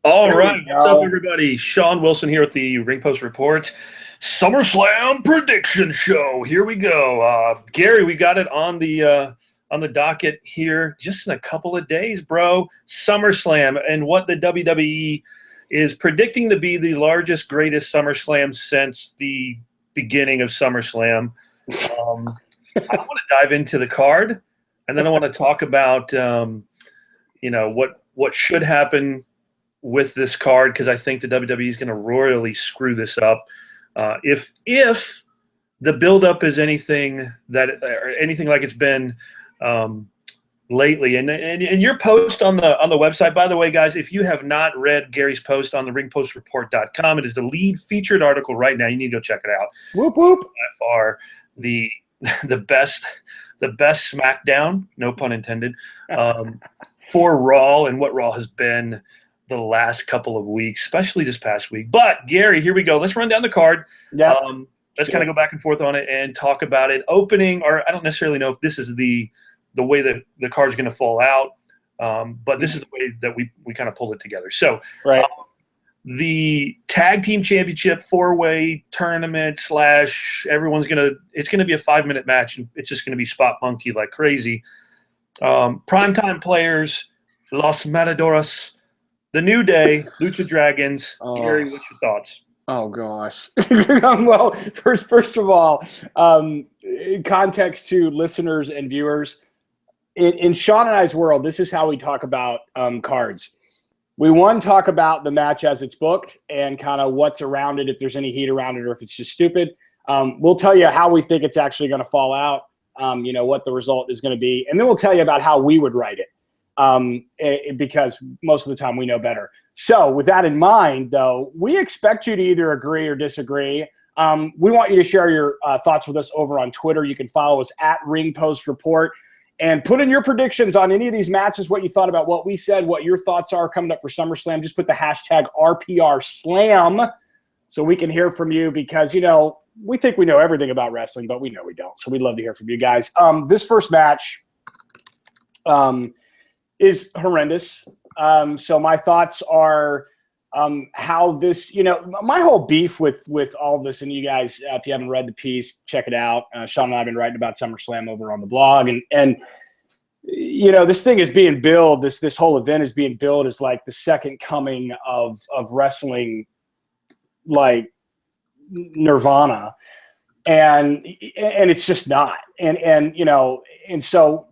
All right, what's up, everybody? Sean Wilson here with the Ring Post Report Summerslam Prediction Show. Here we go, Gary. We got it on the docket here, just in a couple of days, bro. SummerSlam, and what the WWE is predicting to be the largest, greatest SummerSlam since the beginning of SummerSlam. I want to dive into the card, and then I want to talk about what should happen with this card, because I think the WWE is going to royally screw this up. If the buildup is anything like it's been lately, and your post on the website, by the way, guys, if you have not read Gary's post on the ringpostreport.com, it is the lead featured article right now. You need to go check it out. Whoop whoop. By far the best SmackDown, no pun intended, for Raw and what Raw has been the last couple of weeks, especially this past week. But Gary, here we go. Let's run down the card. Yeah. Let's kind of go back and forth on it and talk about it. Opening, or I don't necessarily know if this is the way that the card's going to fall out, but this is the way that we kind of pulled it together. So, right. The tag team championship 4-way tournament / it's going to be a 5-minute match, and it's just going to be spot monkey like crazy. Primetime players, Los Matadores, The New Day, Lucha Dragons. Gary, what's your thoughts? Oh gosh. Well, first of all, context to listeners and viewers. In Sean and I's world, this is how we talk about cards. We talk about the match as it's booked and kind of what's around it, if there's any heat around it or if it's just stupid. We'll tell you how we think it's actually going to fall out, what the result is going to be, and then we'll tell you about how we would write it, because most of the time we know better. So with that in mind, though, we expect you to either agree or disagree. We want you to share your thoughts with us over on Twitter. You can follow us at Ring Post Report. And put in your predictions on any of these matches, what you thought about what we said, what your thoughts are coming up for SummerSlam. Just put the hashtag RPRSlam so we can hear from you, because, we think we know everything about wrestling, but we know we don't. So we'd love to hear from you guys. This first match is horrendous. So my thoughts are how this, my whole beef with all this, and you guys, if you haven't read the piece, check it out. Sean and I have been writing about SummerSlam over on the blog, and this thing is being billed, this whole event is being billed as like the second coming of wrestling, like Nirvana, and it's just not, and so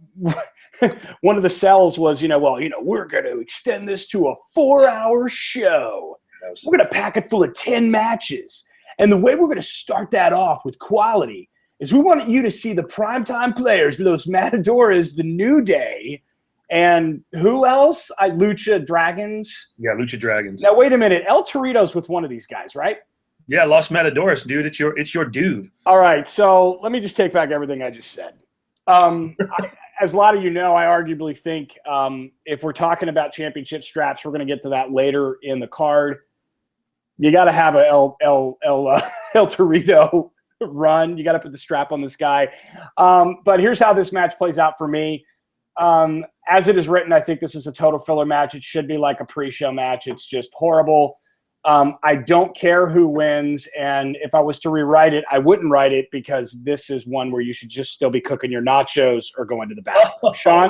one of the sells was, we're going to extend this to a 4-hour show. We're going to pack it full of 10 matches. And the way we're going to start that off with quality is we want you to see the primetime players, Los Matadores, The New Day, and who else? Lucha Dragons. Yeah, Lucha Dragons. Now, wait a minute. El Torito's with one of these guys, right? Yeah, Los Matadores, dude. It's your dude. All right, so let me just take back everything I just said. As a lot of you know, I arguably think if we're talking about championship straps, we're going to get to that later in the card. You got to have a El Torito run. You got to put the strap on this guy. But here's how this match plays out for me. As it is written, I think this is a total filler match. It should be like a pre-show match. It's just horrible. I don't care who wins, and if I was to rewrite it, I wouldn't write it, because this is one where you should just still be cooking your nachos or going to the bathroom. Sean?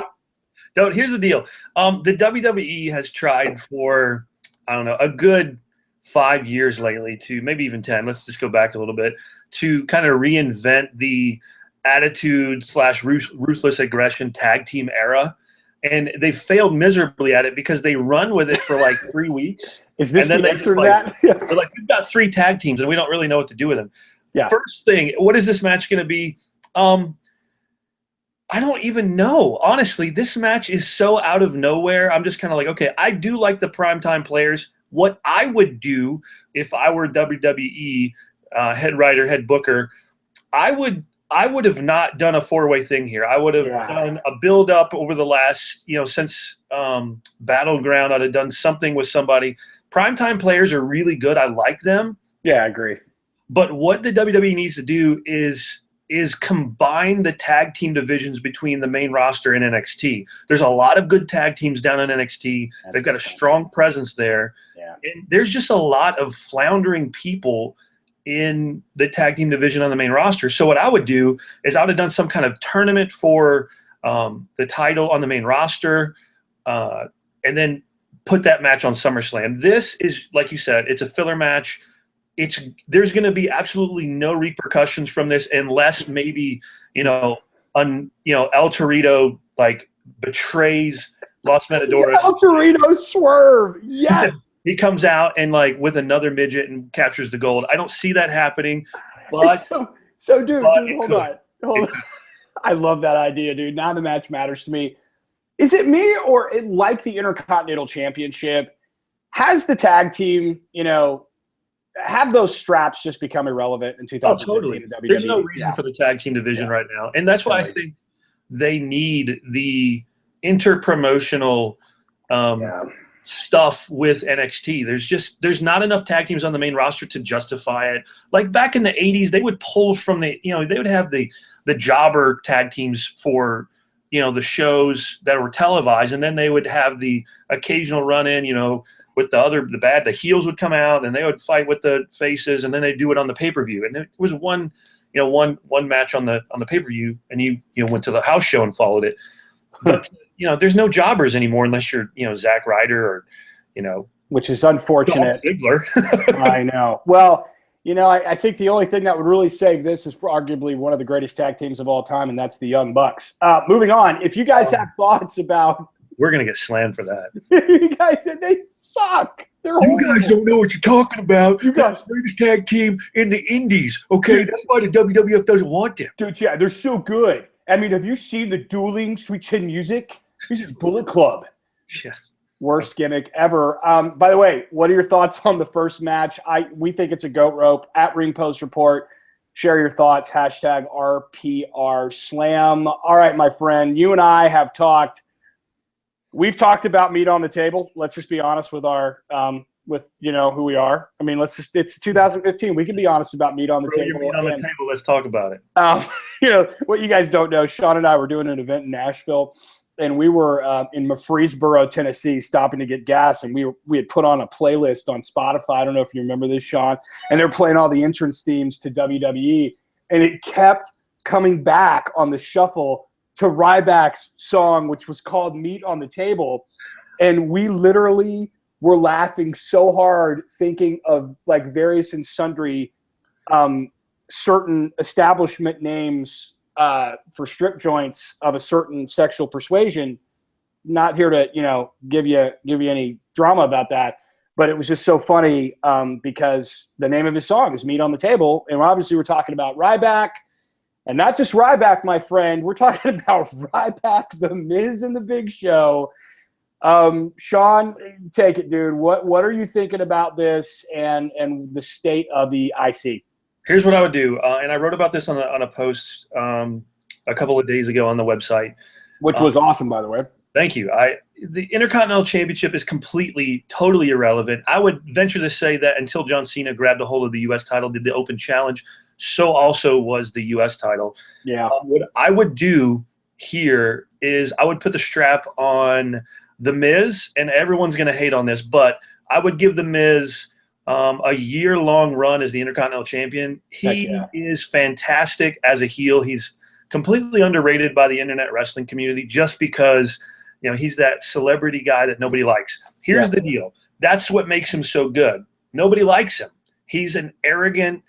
No, here's the deal. The WWE has tried for, a good 5 years lately, to maybe even 10. Let's just go back a little bit, to kind of reinvent the attitude / ruthless aggression tag team era. And they failed miserably at it, because they run with it for like 3 weeks. Is this and then the answer to that? They're like, we've got 3 tag teams and we don't really know what to do with them. Yeah. First thing, what is this match going to be? I don't even know. Honestly, this match is so out of nowhere. I'm just kind of like, okay, I do like the primetime players. What I would do if I were WWE head writer, head booker, I would have not done a 4-way thing here. I would have done a build-up over the last, since Battleground. I'd have done something with somebody. Primetime players are really good. I like them. Yeah, I agree. But what the WWE needs to do is is combine the tag team divisions between the main roster and NXT. There's a lot of good tag teams down in NXT. They've got a strong presence there. Yeah. And there's just a lot of floundering people in the tag team division on the main roster. So what I would do is I would have done some kind of tournament for the title on the main roster, and then put that match on SummerSlam. This is, like you said, it's a filler match. There's going to be absolutely no repercussions from this unless maybe El Torito like betrays Los Matadores. El Torito swerve, yes. He comes out and like with another midget and captures the gold. I don't see that happening, but dude, hold on. I love that idea, dude. Now the match matters to me. Is it me or like the Intercontinental Championship? Has the tag team, have those straps just become irrelevant in 2015 totally. in WWE? There's no reason for the tag team division right now. And that's why I think they need the interpromotional stuff with NXT. There's not enough tag teams on the main roster to justify it. Like back in the 80s, they would pull from they would have the jobber tag teams for the shows that were televised, and then they would have the occasional run-in, with the heels would come out and they would fight with the faces, and then they'd do it on the pay-per-view. And it was one match on the pay-per-view, and you went to the house show and followed it. But there's no jobbers anymore unless you're Zack Ryder or which is unfortunate. Ziggler. I know. Well, I think the only thing that would really save this is arguably one of the greatest tag teams of all time, and that's the Young Bucks. Moving on, if you guys have thoughts about – we're going to get slammed for that. You guys said they suck. You guys don't know what you're talking about. You guys, the greatest tag team in the indies. Okay, that's why the WWF doesn't want them. Dude, yeah, they're so good. I mean, have you seen the dueling Sweet Chin Music? This is Bullet Club. Yeah. Worst gimmick ever. By the way, what are your thoughts on the first match? We think it's a goat rope. At Ring Post Report, share your thoughts. Hashtag RPR Slam. All right, my friend, you and I have talked. We've talked about meat on the table. Let's just be honest with our who we are. I mean, it's 2015. We can be honest about meat on the table. Meat on the table. Let's talk about it. What you guys don't know, Sean and I were doing an event in Nashville, and we were in Murfreesboro, Tennessee, stopping to get gas, and we had put on a playlist on Spotify. I don't know if you remember this, Sean, and they're playing all the entrance themes to WWE, and it kept coming back on the shuffle to Ryback's song, which was called Meat on the Table, and we literally were laughing so hard thinking of like various and sundry certain establishment names for strip joints of a certain sexual persuasion. Not here to give you any drama about that, but it was just so funny because the name of his song is Meat on the Table, and obviously we're talking about Ryback, and not just Ryback, my friend. We're talking about Ryback, The Miz, and The Big Show. Sean, take it, dude. What are you thinking about this and the state of the IC? Here's what I would do, and I wrote about this on a post a couple of days ago on the website, which was awesome, by the way. Thank you. The Intercontinental Championship is totally irrelevant. I would venture to say that until John Cena grabbed a hold of the U.S. title, did the Open Challenge, so also was the U.S. title. Yeah. What I would do here is I would put the strap on The Miz, and everyone's going to hate on this, but I would give The Miz a year-long run as the Intercontinental Champion. He is fantastic as a heel. He's completely underrated by the internet wrestling community just because he's that celebrity guy that nobody likes. Here's the deal. That's what makes him so good. Nobody likes him. He's an arrogant,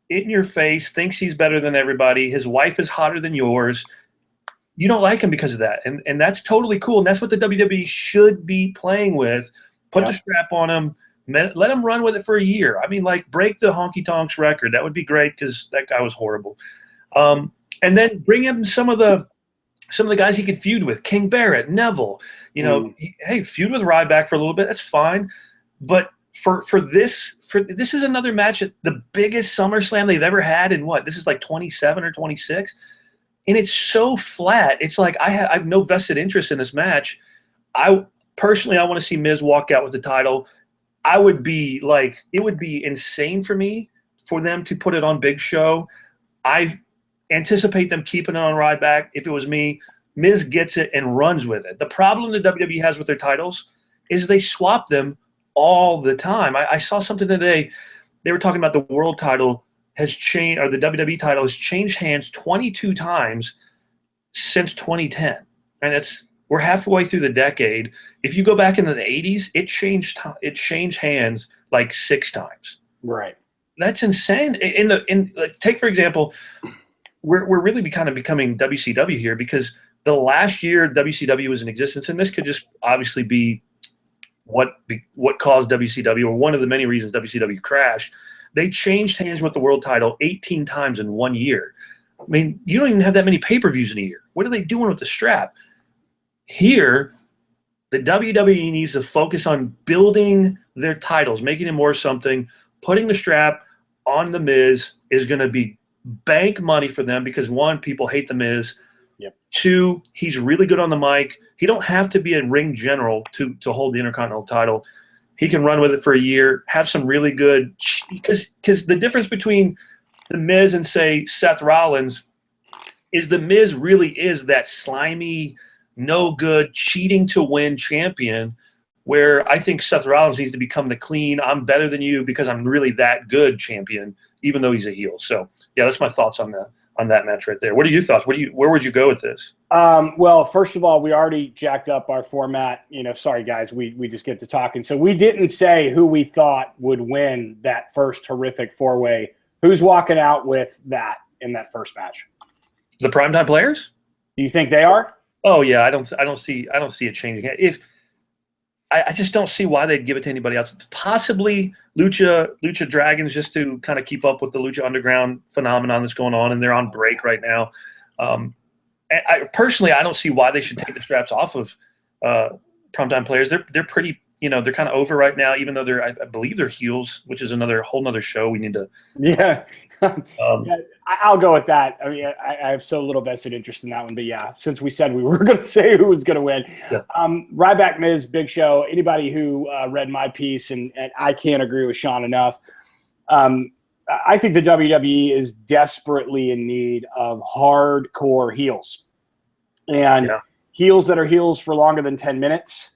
in-your-face, thinks he's better than everybody. His wife is hotter than yours. You don't like him because of that. And that's totally cool. And that's what the WWE should be playing with. Put the strap on him. Let him run with it for a year. I mean, like, break the Honky Tonks record. That would be great because that guy was horrible. And then bring him some of the guys he could feud with. King Barrett, Neville. Hey, feud with Ryback for a little bit. That's fine. But for this is another match at the biggest SummerSlam they've ever had in what? This is like 27 or 26. And it's so flat. It's like I have no vested interest in this match. I want to see Miz walk out with the title. It would be insane for me for them to put it on Big Show. anticipate them keeping it on Ryback. If it was me, Miz gets it and runs with it. The problem the WWE has with their titles is they swap them all the time. I saw something today. They were talking about the world title has changed, or the WWE title has changed hands 22 times since 2010. And we're halfway through the decade. If you go back into the 80s, it changed hands like 6 times. Right. That's insane. Take for example, we're really kind of becoming WCW here, because the last year WCW was in existence, and this could just obviously be what caused WCW, or one of the many reasons WCW crashed. They changed hands with the world title 18 times in 1 year. I mean, you don't even have that many pay-per-views in a year. What are they doing with the strap? Here, the WWE needs to focus on building their titles, making it more something. Putting the strap on The Miz is going to be bank money for them, because 1, people hate The Miz. Yep. 2, he's really good on the mic. He don't have to be a ring general to hold the Intercontinental title. He can run with it for a year, have some really good – because the difference between The Miz and, say, Seth Rollins is The Miz really is that slimy, no-good, cheating-to-win champion, where I think Seth Rollins needs to become the clean, I'm better than you because I'm really that good champion, even though he's a heel. So, yeah, that's my thoughts on that match right there. What are your thoughts? Where would you go with this? Well, first of all, we already jacked up our format. Sorry, guys, we just get to talking. So we didn't say who we thought would win that first horrific 4-way. Who's walking out with that in that first match? The primetime players? Do you think they are? Oh yeah, I don't see it changing. I just don't see why they'd give it to anybody else. Possibly Lucha Dragons, just to kind of keep up with the Lucha Underground phenomenon that's going on, and they're on break right now. Personally, I don't see why they should take the straps off of primetime players. They're pretty, they're kind of over right now, even though I believe they're heels, which is whole nother show we need to. Yeah. Yeah, I'll go with that. I mean, I have so little vested interest in that one, but yeah, since we said we were going to say who was going to win, yeah. Ryback, Miz, Big Show. Anybody who read my piece, and I can't agree with Sean enough. I think the WWE is desperately in need of hardcore heels, and heels that are heels for longer than 10 minutes.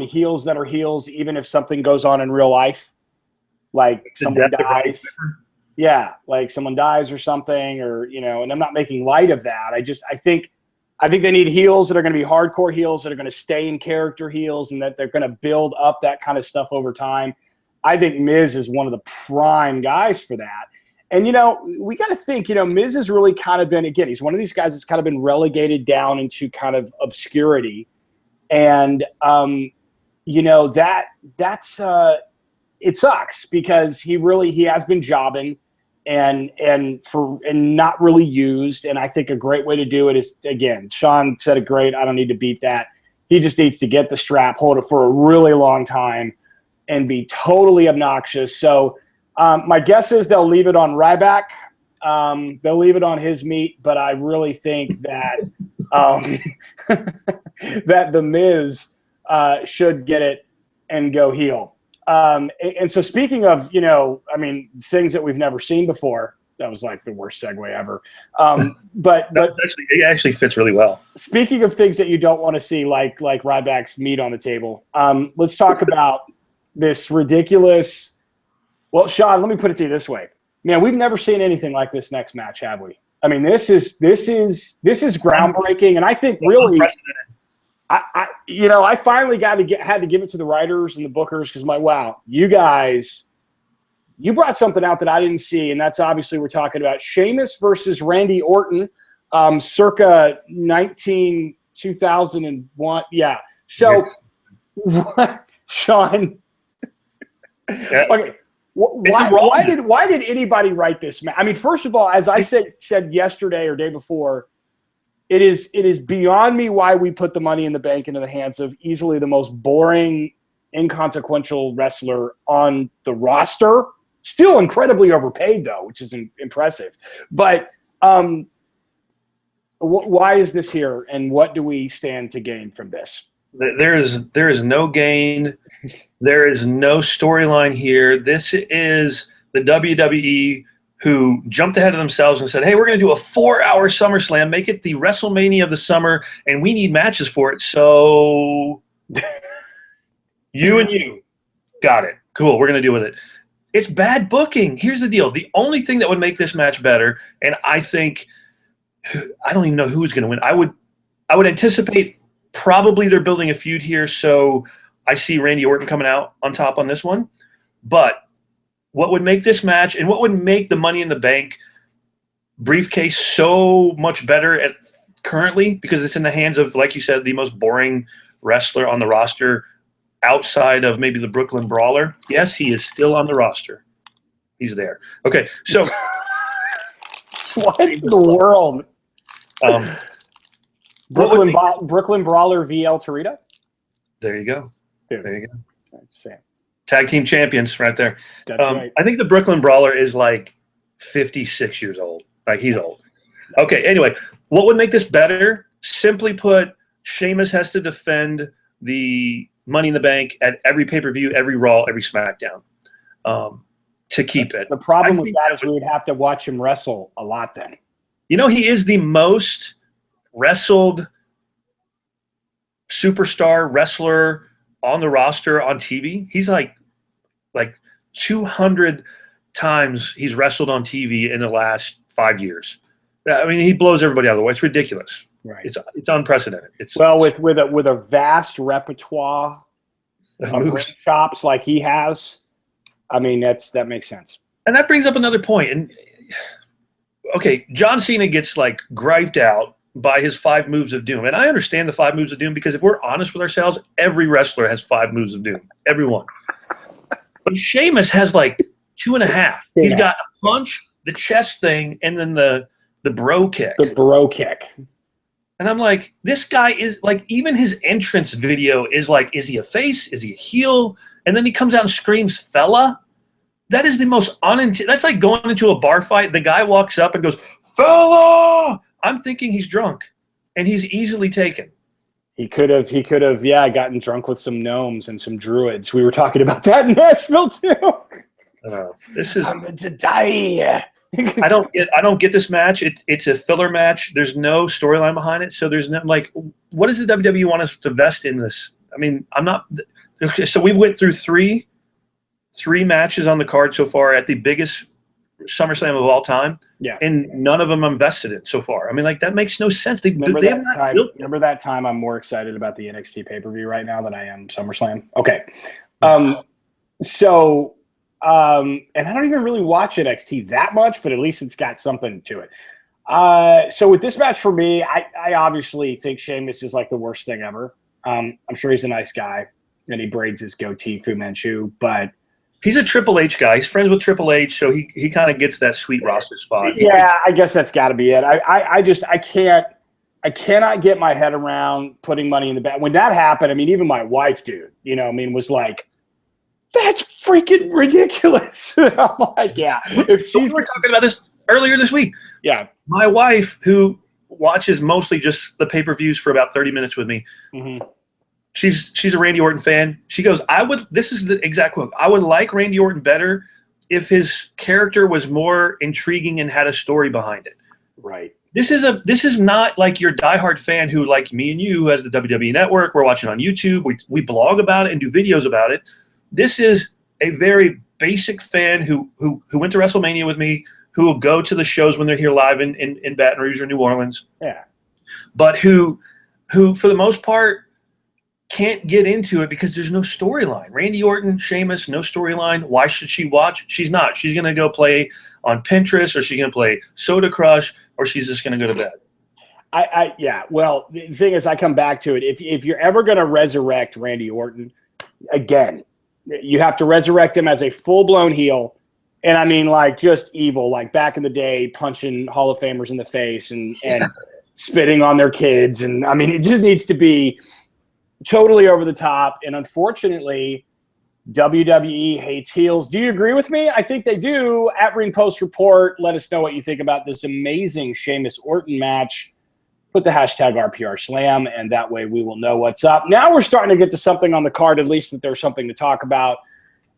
Heels that are heels even if something goes on in real life, like someone dies. Yeah, like someone dies or something, or and I'm not making light of that. I think they need heels that are going to be hardcore heels, that are going to stay in character heels, and that they're going to build up that kind of stuff over time. I think Miz is one of the prime guys for that. And we got to think, Miz has really kind of been, again, he's one of these guys that's kind of been relegated down into kind of obscurity, and that's it sucks, because he has been jobbing and not really used. And I think a great way to do it is, again, Sean said it great. I don't need to beat that. He just needs to get the strap, hold it for a really long time, and be totally obnoxious. So my guess is they'll leave it on Ryback. They'll leave it on his meat, but I really think that that The Miz should get it and go heel. And so speaking of, things that we've never seen before, that was like the worst segue ever. But it actually fits really well. Speaking of things that you don't want to see, like Ryback's meat on the table, let's talk about this ridiculous. Well, Sean, let me put it to you this way. Man, we've never seen anything like this next match, have we? I mean, this is groundbreaking, and I think really, I finally had to give it to the writers and the bookers, because wow, you guys, you brought something out that I didn't see, and that's obviously we're talking about Sheamus versus Randy Orton, circa 2001. Yeah. So, what, Sean? Yeah. Okay. Why did anybody write this match? I mean, first of all, as I said yesterday or day before, it is beyond me why we put the Money in the Bank into the hands of easily the most boring, inconsequential wrestler on the roster. Still incredibly overpaid, though, which is impressive. But why is this here, and what do we stand to gain from this? There is no gain. There is no storyline here. This is the WWE who jumped ahead of themselves and said, hey, we're going to do a 4-hour SummerSlam, make it the WrestleMania of the summer, and we need matches for it. So you got it. Cool. We're going to deal with it. It's bad booking. Here's the deal. The only thing that would make this match better, and I think I don't even know who's going to win. I would anticipate probably they're building a feud here, so I see Randy Orton coming out on top on this one. But what would make this match and what would make the Money in the Bank briefcase so much better currently, because it's in the hands of, like you said, the most boring wrestler on the roster outside of maybe the Brooklyn Brawler. Yes, he is still on the roster. He's there. Okay, so what in the world? Brooklyn Brawler v. El Torito? There you go. Dude. There you go. Same. Tag team champions right there. That's right. I think the Brooklyn Brawler is like 56 years old. Like, he's old. Okay, anyway, what would make this better? Simply put, Sheamus has to defend the Money in the Bank at every pay-per-view, every Raw, every SmackDown to keep it. The problem with that is we would have to watch him wrestle a lot then. You know, he is the most wrestled superstar wrestler on the roster on TV. He's like 200 times he's wrestled on TV in the last 5 years. I mean, he blows everybody out of the way. It's ridiculous. Right. It's unprecedented. With a vast repertoire of ring chops like he has, I mean, that makes sense. And that brings up another point. And okay, John Cena gets like griped out by his 5 moves of doom. And I understand the 5 moves of doom, because if we're honest with ourselves, every wrestler has 5 moves of doom. Everyone. But Sheamus has like 2.5. He's got a punch, the chest thing, and then the bro kick. The bro kick. And I'm like, this guy is like, even his entrance video is like, is he a face? Is he a heel? And then he comes out and screams, fella. That is the most that's like going into a bar fight. The guy walks up and goes, fella. I'm thinking he's drunk, and he's easily taken. He could have, gotten drunk with some gnomes and some druids. We were talking about that in Nashville too. This is. I'm going to die. I don't get this match. It's a filler match. There's no storyline behind it. So there's no, like, what does the WWE want us to vest in this? I mean, I'm not. So we went through three matches on the card so far at the biggest SummerSlam of all time. Yeah. And none of them I'm vested in so far. I mean, like, that makes no sense. Remember that time I'm more excited about the NXT pay-per-view right now than I am SummerSlam? Okay. And I don't even really watch NXT that much, but at least it's got something to it. So with this match for me, I obviously think Sheamus is like the worst thing ever. I'm sure he's a nice guy, and he braids his goatee Fu Manchu, but he's a Triple H guy. He's friends with Triple H, so he kind of gets that sweet roster spot. Yeah, I guess that's got to be it. I cannot get my head around putting Money in the Bank. When that happened, I mean, even my wife, dude, was like, that's freaking ridiculous. I'm like, yeah. If we were talking about this earlier this week. Yeah. My wife, who watches mostly just the pay-per-views for about 30 minutes with me, she's a Randy Orton fan. She goes, this is the exact quote, I would like Randy Orton better if his character was more intriguing and had a story behind it. Right. This is not like your diehard fan who, like me and you, who has the WWE Network, we're watching on YouTube, we blog about it and do videos about it. This is a very basic fan who went to WrestleMania with me, who will go to the shows when they're here live in Baton Rouge or New Orleans. Yeah. But who for the most part can't get into it because there's no storyline. Randy Orton, Sheamus, no storyline. Why should she watch? She's not. She's going to go play on Pinterest, or she's going to play Soda Crush, or she's just going to go to bed. Yeah. Well, the thing is, I come back to it. If you're ever going to resurrect Randy Orton again, you have to resurrect him as a full-blown heel. And I mean, like, just evil, like back in the day, punching Hall of Famers in the face and spitting on their kids. And I mean, it just needs to be totally over the top. And unfortunately, WWE hates heels. Do you agree with me? I think they do. At Ring Post Report, let us know what you think about this amazing Sheamus Orton match. Put the hashtag RPR Slam, and that way we will know what's up. Now we're starting to get to something on the card, at least that there's something to talk about.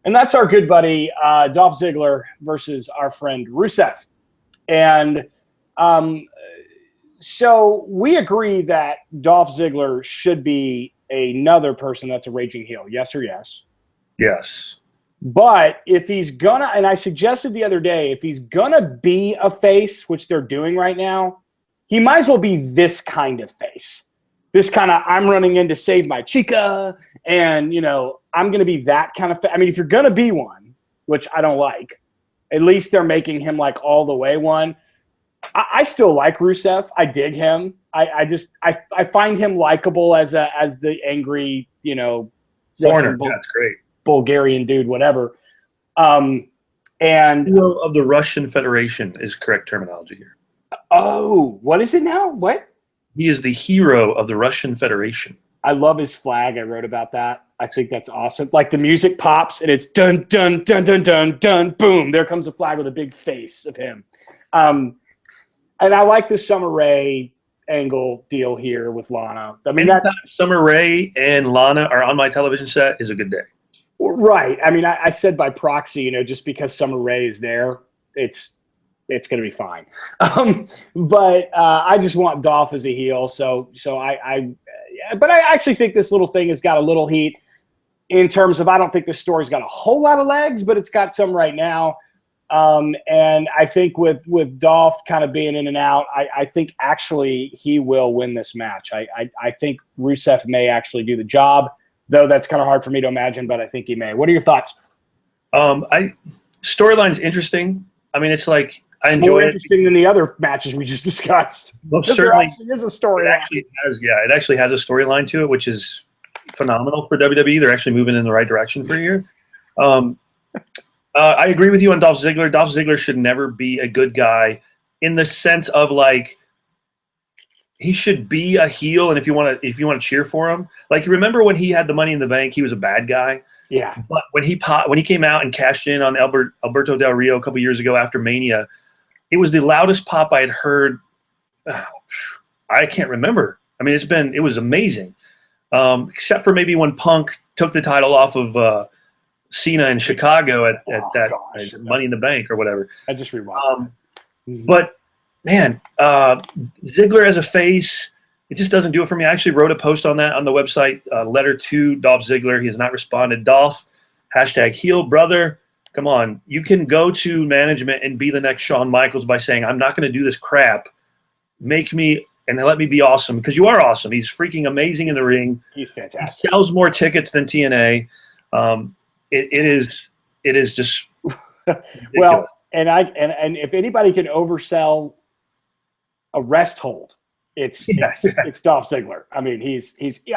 And that's our good buddy, Dolph Ziggler versus our friend Rusev. And so we agree that Dolph Ziggler should be another person that's a raging heel. Yes or yes? Yes. But if he's gonna, and I suggested the other day, if he's gonna be a face, which they're doing right now, he might as well be this kind of face. This kind of, I'm running in to save my chica, and, you know, I'm going to be that kind of I mean, if you're going to be one, which I don't like, at least they're making him like all the way one. I still like Rusev. I dig him. I find him likable as the angry, you know, foreigner. That's great. Bulgarian dude, whatever. And hero of the Russian Federation is correct terminology here. Oh, what is it now? What? He is the hero of the Russian Federation. I love his flag. I wrote about that. I think that's awesome. Like the music pops and it's dun, dun, dun, dun, dun, dun, boom. There comes a flag with a big face of him. And I like the Summer Rae angle deal here with Lana. I mean, that's Summer Rae and Lana are on my television set is a good day. Right. I mean, I said by proxy, you know, just because Summer Rae is there, it's going to be fine. But I just want Dolph as a heel. So but I actually think this little thing has got a little heat in terms of, I don't think this story's got a whole lot of legs, but it's got some right now. And I think with Dolph kind of being in and out, I think actually he will win this match. I think Rusev may actually do the job, though that's kind of hard for me to imagine, but I think he may. What are your thoughts? Storyline's interesting. I mean, it's like, I enjoy more interesting than the other matches we just discussed. Well, certainly is a storyline. It actually has a storyline to it, which is phenomenal for WWE. They're actually moving in the right direction for a year. I agree with you on Dolph Ziggler. Dolph Ziggler should never be a good guy in the sense of like he should be a heel, and if you want to cheer for him, like you remember when he had the Money in the Bank, he was a bad guy. Yeah. But when he came out and cashed in on Alberto Del Rio a couple years ago after Mania, it was the loudest pop I had heard. I can't remember. I mean, it was amazing, except for maybe when Punk took the title off of Cena in Chicago at Money in the Bank or whatever. I just rewatched But man, Ziggler as a face, it just doesn't do it for me. I actually wrote a post on that on the website, letter to Dolph Ziggler. He has not responded. Dolph, #heel brother. Come on, you can go to management and be the next Shawn Michaels by saying, I'm not going to do this crap. Make me and let me be awesome, because you are awesome. He's freaking amazing in the ring. He's fantastic. He sells more tickets than TNA. It is just well, and if anybody can oversell a rest hold, it's Dolph Ziggler. I mean,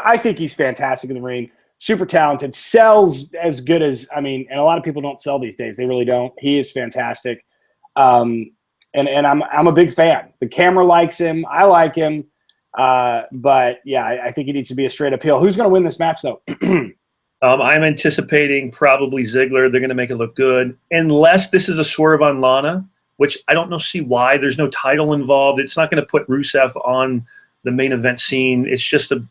I think he's fantastic in the ring. Super talented, sells as good as, I mean, and a lot of people don't sell these days. They really don't. He is fantastic. And I'm a big fan. The camera likes him. I like him. But yeah, I think he needs to be a straight up heel. Who's going to win this match though? I'm anticipating probably Ziggler. They're going to make it look good, unless this is a swerve on Lana, which I don't see why. There's no title involved. It's not going to put Rusev on the main event scene. It's just a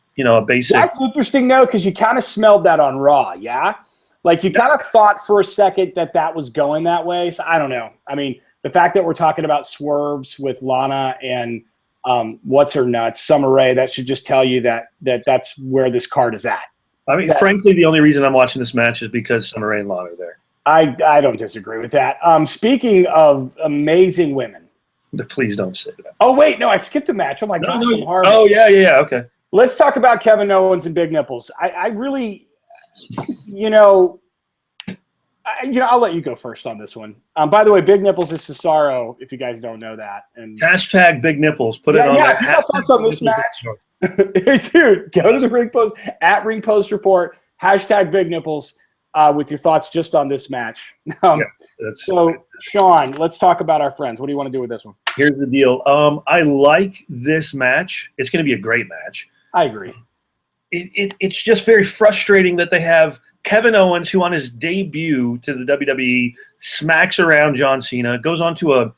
basic. That's interesting though, because you kind of smelled that on Raw, yeah? Like you kind of thought for a second that was going that way. So I don't know. I mean, the fact that we're talking about swerves with Lana and what's her nuts, Summer Rae, that should just tell you that's where this card is at. I mean, frankly, the only reason I'm watching this match is because Summer Rae and Lana are there. I don't disagree with that. Speaking of amazing women. Please don't say that. Oh, wait. No, I skipped a match. Oh, my gosh. Oh, yeah. Okay. Let's talk about Kevin Owens and Big Nipples. I really, I'll let you go first on this one. By the way, Big Nipples is Cesaro, if you guys don't know that. And #Big Nipples. Put it on there. Yeah, thoughts on this match? Hey, dude, go to the Ring Post, @Ring Post Report, #Big Nipples, with your thoughts just on this match. So, Sean, let's talk about our friends. What do you want to do with this one? Here's the deal. I like this match. It's going to be a great match. I agree. It's just very frustrating that they have Kevin Owens, who on his debut to the WWE smacks around John Cena, goes on to a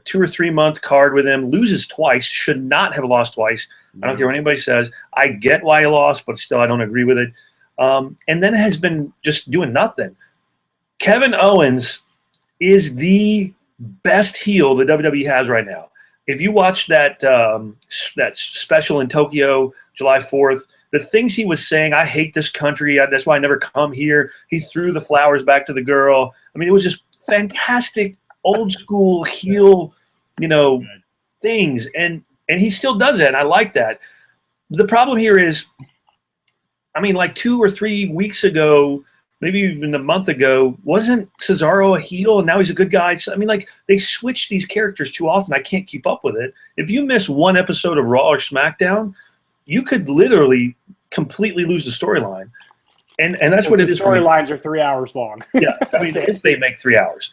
2 or 3 month card with him, loses twice, should not have lost twice. I don't care what anybody says. I get why he lost, but still I don't agree with it. And then has been just doing nothing. Kevin Owens is the best heel the WWE has right now. If you watch that that special in Tokyo, July 4th, the things he was saying, I hate this country, that's why I never come here. He threw the flowers back to the girl. I mean, it was just fantastic, old school heel, things. And he still does that, and I like that. The problem here is, I mean, like 2 or 3 weeks ago, maybe even a month ago, wasn't Cesaro a heel and now he's a good guy? So, I mean, like, they switch these characters too often. I can't keep up with it. If you miss one episode of Raw or SmackDown, you could literally completely lose the storyline. And that's what it is. Storylines are 3 hours long. Yeah, I mean, if they make 3 hours.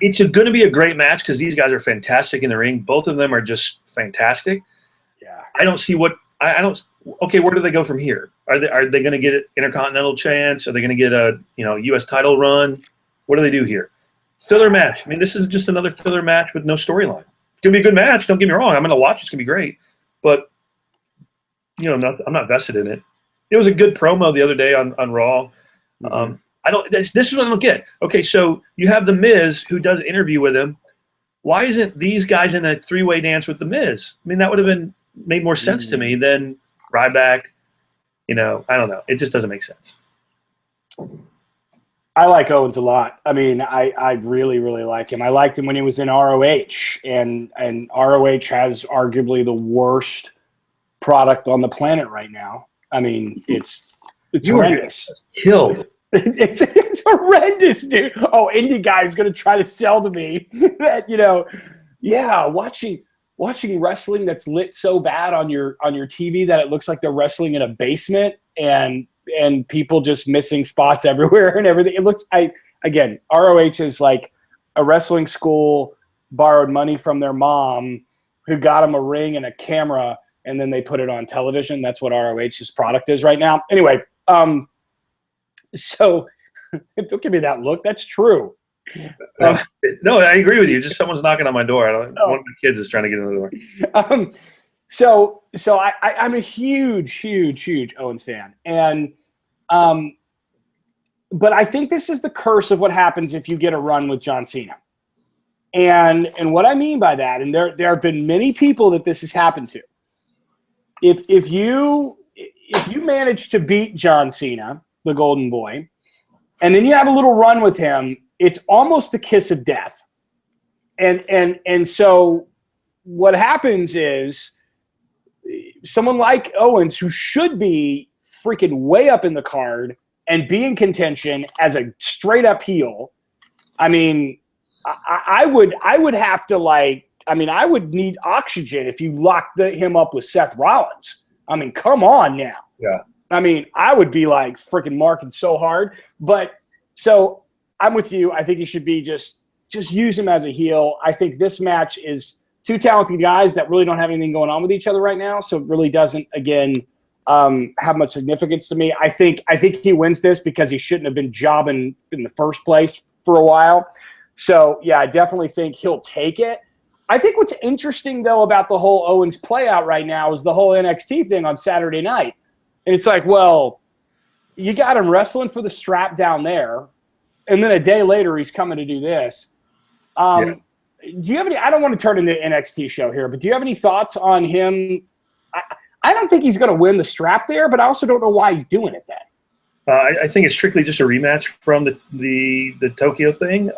It's going to be a great match because these guys are fantastic in the ring. Both of them are just fantastic. Yeah. I don't see what – I don't – okay, where do they go from here? Are they going to get an Intercontinental chance? Are they going to get a U.S. title run? What do they do here? Filler match. I mean, this is just another filler match with no storyline. It's going to be a good match. Don't get me wrong. I'm going to watch. It's going to be great. But, I'm not vested in it. It was a good promo the other day on Raw. Mm-hmm. This is what I don't get. Okay, so you have The Miz who does an interview with him. Why isn't these guys in a three-way dance with The Miz? I mean, that would have made more sense to me than Ryback. I don't know. It just doesn't make sense. I like Owens a lot. I mean, I really, really like him. I liked him when he was in ROH, and ROH has arguably the worst product on the planet right now. I mean, it's horrendous. Killed. It's horrendous, dude. Oh, indie guy is going to try to sell to me that watching wrestling that's lit so bad on your TV that it looks like they're wrestling in a basement and people just missing spots everywhere and everything. It looks ROH is like a wrestling school borrowed money from their mom who got them a ring and a camera and then they put it on television. That's what ROH's product is right now. Anyway, so don't give me that look. That's true. No, I agree with you. Just someone's knocking on my door. One of my kids is trying to get in the door. So I'm a huge Owens fan, and but I think this is the curse of what happens if you get a run with John Cena, and what I mean by that, and there have been many people that this has happened to. If you manage to beat John Cena, the Golden Boy, and then you have a little run with him, it's almost the kiss of death. And so what happens is someone like Owens, who should be freaking way up in the card and be in contention as a straight up heel, I mean, I would have to I would need oxygen if you locked him up with Seth Rollins. I mean, come on now. Yeah. I mean, I would be like freaking marking so hard. But so I'm with you. I think he should be just use him as a heel. I think this match is two talented guys that really don't have anything going on with each other right now. So it really doesn't, again, have much significance to me. I think he wins this because he shouldn't have been jobbing in the first place for a while. So, yeah, I definitely think he'll take it. I think what's interesting, though, about the whole Owens play out right now is the whole NXT thing on Saturday night. And it's like, well, you got him wrestling for the strap down there, and then a day later he's coming to do this. Do you have any – I don't want to turn into an NXT show here, but do you have any thoughts on him? I don't think he's going to win the strap there, but I also don't know why he's doing it then. I think it's strictly just a rematch from the Tokyo thing.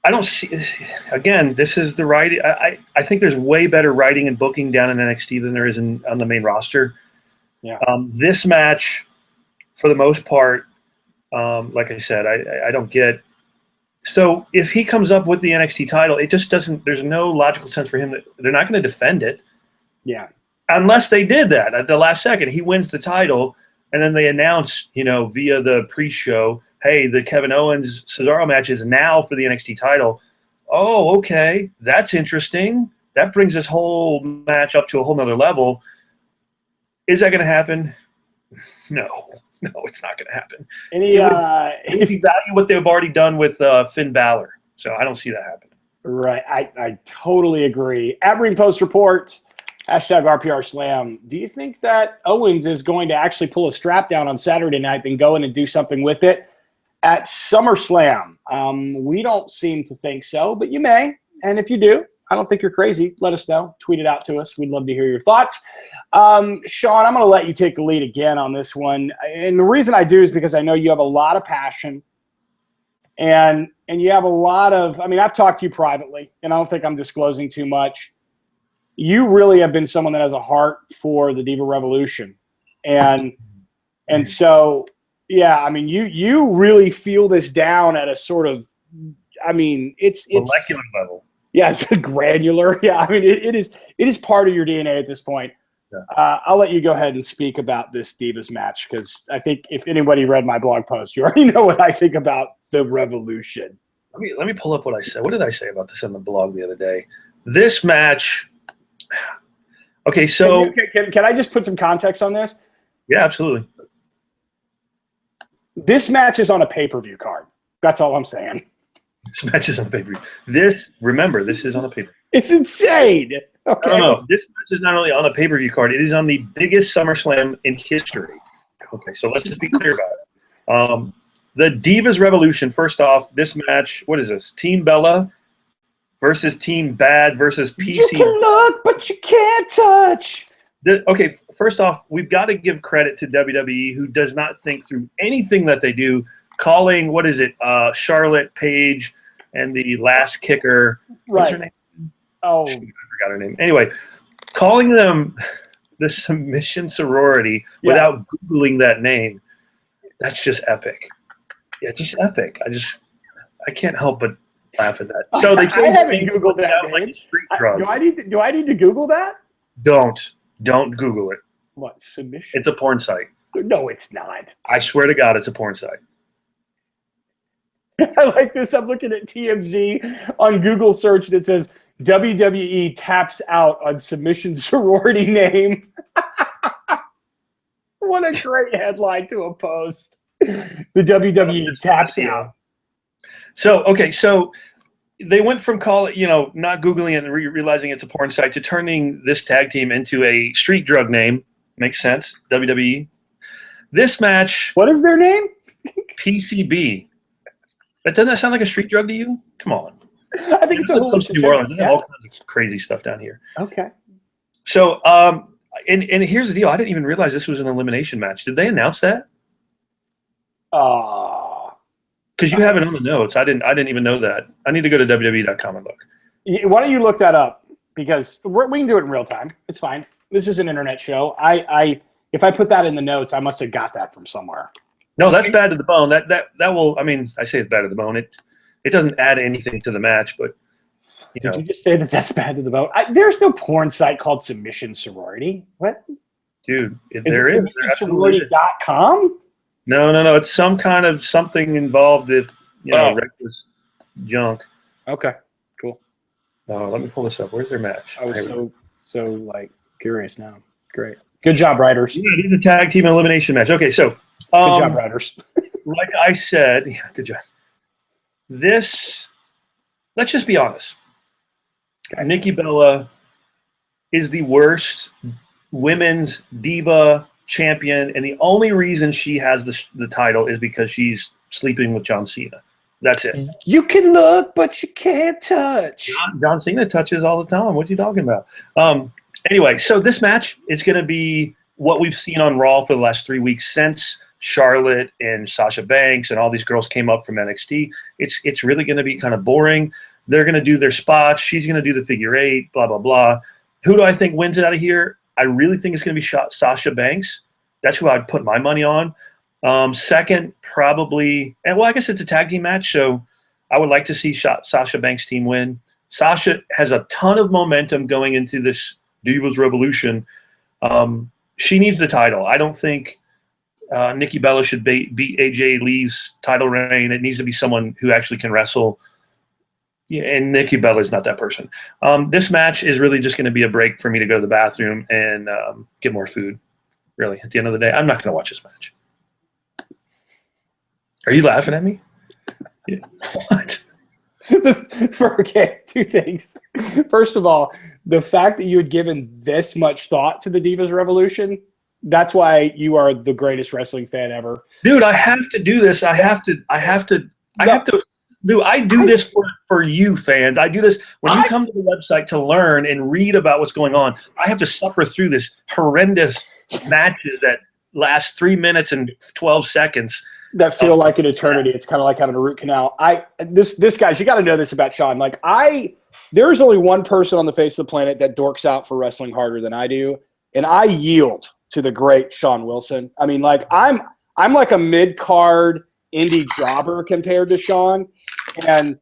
I don't see – again, this is the writing. I think there's way better writing and booking down in NXT than there is on the main roster. Yeah. This match, for the most part, like I said, I don't get – so if he comes up with the NXT title, it just doesn't – there's no logical sense for him that they're not going to defend it. Yeah. Unless they did that at the last second. He wins the title, and then they announce, via the pre-show, hey, the Kevin Owens-Cesaro match is now for the NXT title. Oh, okay. That's interesting. That brings this whole match up to a whole nother level. Is that going to happen? No, it's not going to happen. If you value what they've already done with Finn Balor. So I don't see that happening. Right. I totally agree. At Ring Post Report, #RPR Slam, do you think that Owens is going to actually pull a strap down on Saturday night, then go in and do something with it? at SummerSlam. We don't seem to think so, but you may. And if you do, I don't think you're crazy. Let us know. Tweet it out to us. We'd love to hear your thoughts. Sean, I'm going to let you take the lead again on this one. And the reason I do is because I know you have a lot of passion. And you have a lot of – I mean, I've talked to you privately, and I don't think I'm disclosing too much. You really have been someone that has a heart for the Diva Revolution. And so – yeah, I mean, you really feel this down at a sort of, I mean, it's molecular level. Yeah, it's granular. Yeah, I mean, it is part of your DNA at this point. Yeah. I'll let you go ahead and speak about this Divas match because I think if anybody read my blog post, you already know what I think about the Revolution. Let me pull up what I said. What did I say about this on the blog the other day? This match. Okay, so can I just put some context on this? Yeah, absolutely. This match is on a pay-per-view card. That's all I'm saying. This match is on pay-per-view. Remember, this is on a pay-per-view. It's insane. Okay. No. This match is not only on a pay-per-view card, it is on the biggest SummerSlam in history. Okay, so let's just be clear about it. The Divas Revolution, first off, this match, what is this? Team Bella versus Team Bad versus PC. You can look, but you can't touch. Okay, first off, we've got to give credit to WWE, who does not think through anything that they do, calling, what is it, Charlotte, Paige, and the last kicker. Right. What's her name? Oh. I forgot her name. Anyway, calling them the Submission Sorority without Googling that name, that's just epic. Yeah, just epic. I can't help but laugh at that. So they I haven't Googled that name. Like a street drug. Do I need to Google that? Don't Google it. What, submission? It's a porn site. No, it's not. I swear to God, it's a porn site. I like this. I'm looking at TMZ on Google search that says WWE taps out on submission sorority name. What a great headline to a post. The WWE taps out. So they went from not Googling it and realizing it's a porn site to turning this tag team into a street drug name. Makes sense. WWE. This match. What is their name? PCB. Doesn't that sound like a street drug to you? Come on. I think it's a whole New Orleans. They have all kinds of crazy stuff down here. Okay. So, and here's the deal. I didn't even realize this was an elimination match. Did they announce that? Because you have it on the notes. I didn't even know that. I need to go to WWE.com and look. Why don't you look that up? Because we can do it in real time. It's fine. This is an internet show. If I put that in the notes, I must have got that from somewhere. No, that's bad to the bone. That will. I mean, I say it's bad to the bone. It doesn't add anything to the match, but Did you just say that that's bad to the bone? There's no porn site called Submission Sorority. What? Dude, there is. Sorority.com? No. It's some kind of something involved if reckless junk. Okay, cool. Let me pull this up. Where's their match? I was so curious now. Great. Good job, writers. Yeah, it is a tag team elimination match. Okay, so good job, writers. Like I said, yeah, good job. Let's just be honest. Okay. Nikki Bella is the worst women's diva champion, and the only reason she has the title is because she's sleeping with John Cena. That's it. You can look, but you can't touch. John Cena touches all the time. What are you talking about? Anyway, so this match is going to be what we've seen on Raw for the last 3 weeks since Charlotte and Sasha Banks and all these girls came up from NXT. It's really going to be kind of boring. They're going to do their spots. She's going to do the figure eight, blah, blah, blah. Who do I think wins it out of here? I really think it's going to be Sasha Banks. That's who I'd put my money on. Second, probably – and well, I guess it's a tag team match, so I would like to see Sasha Banks' team win. Sasha has a ton of momentum going into this Divas Revolution. She needs the title. I don't think Nikki Bella should beat AJ Lee's title reign. It needs to be someone who actually can wrestle. Yeah, and Nikki Bella is not that person. This match is really just going to be a break for me to go to the bathroom and get more food. Really, at the end of the day, I'm not going to watch this match. Are you laughing at me? Yeah. What? Okay, two things. First of all, the fact that you had given this much thought to the Divas Revolution That's why you are the greatest wrestling fan ever. Dude, I have to do this. I have to Dude, I do this for you fans. I do this when you come to the website to learn and read about what's going on. I have to suffer through this horrendous matches that last 3 minutes and 12 seconds. That feel like an eternity. It's kind of like having a root canal. This guys, you got to know this about Sean. Like there's only one person on the face of the planet that dorks out for wrestling harder than I do, and I yield to the great Sean Wilson. I mean, like I'm like a mid-card indie jobber compared to Sean, and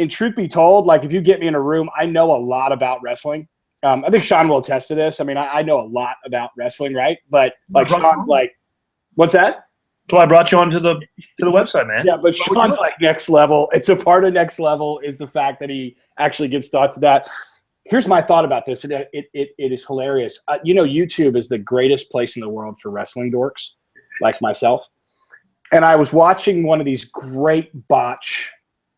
truth be told, like if you get me in a room, I know a lot about wrestling. I think Sean will attest to this. I mean, I know a lot about wrestling, right? But like Sean's like, what's that? That's why I brought you onto the website, man. Yeah, but Sean's like next level. It's a part of next level is the fact that he actually gives thought to that. Here's my thought about this. It is hilarious. YouTube is the greatest place in the world for wrestling dorks like myself. And I was watching one of these great botch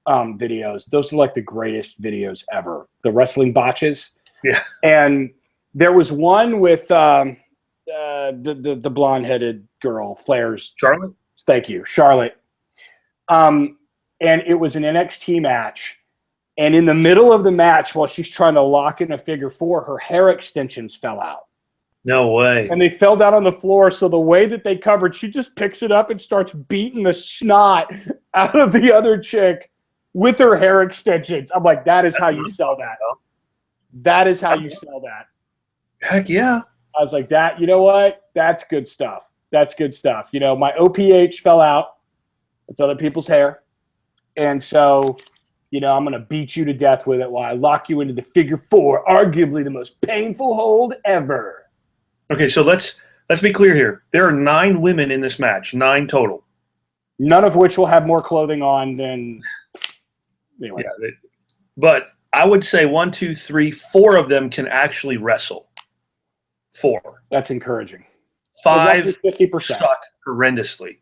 videos. Those are like the greatest videos ever. The wrestling botches. Yeah. And there was one with the blonde-headed girl, Flair's. Charlotte? Thank you, Charlotte. And it was an NXT match. And in the middle of the match, while she's trying to lock in a figure four, her hair extensions fell out. No way. And they fell down on the floor. So the way that they covered, she just picks it up and starts beating the snot out of the other chick with her hair extensions. I'm like, that is how you sell that. That is how you sell that. Heck yeah. I was like, that, you know what? That's good stuff. That's good stuff. You know, my OPH fell out. It's other people's hair. And so, you know, I'm going to beat you to death with it while I lock you into the figure four, arguably the most painful hold ever. Okay, so let's be clear here. There are 9 women in this match, 9 total. None of which will have more clothing on than anyway. Yeah, but I would say 1, 2, 3, 4 of them can actually wrestle. 4. That's encouraging. 5 so 50%. Suck horrendously.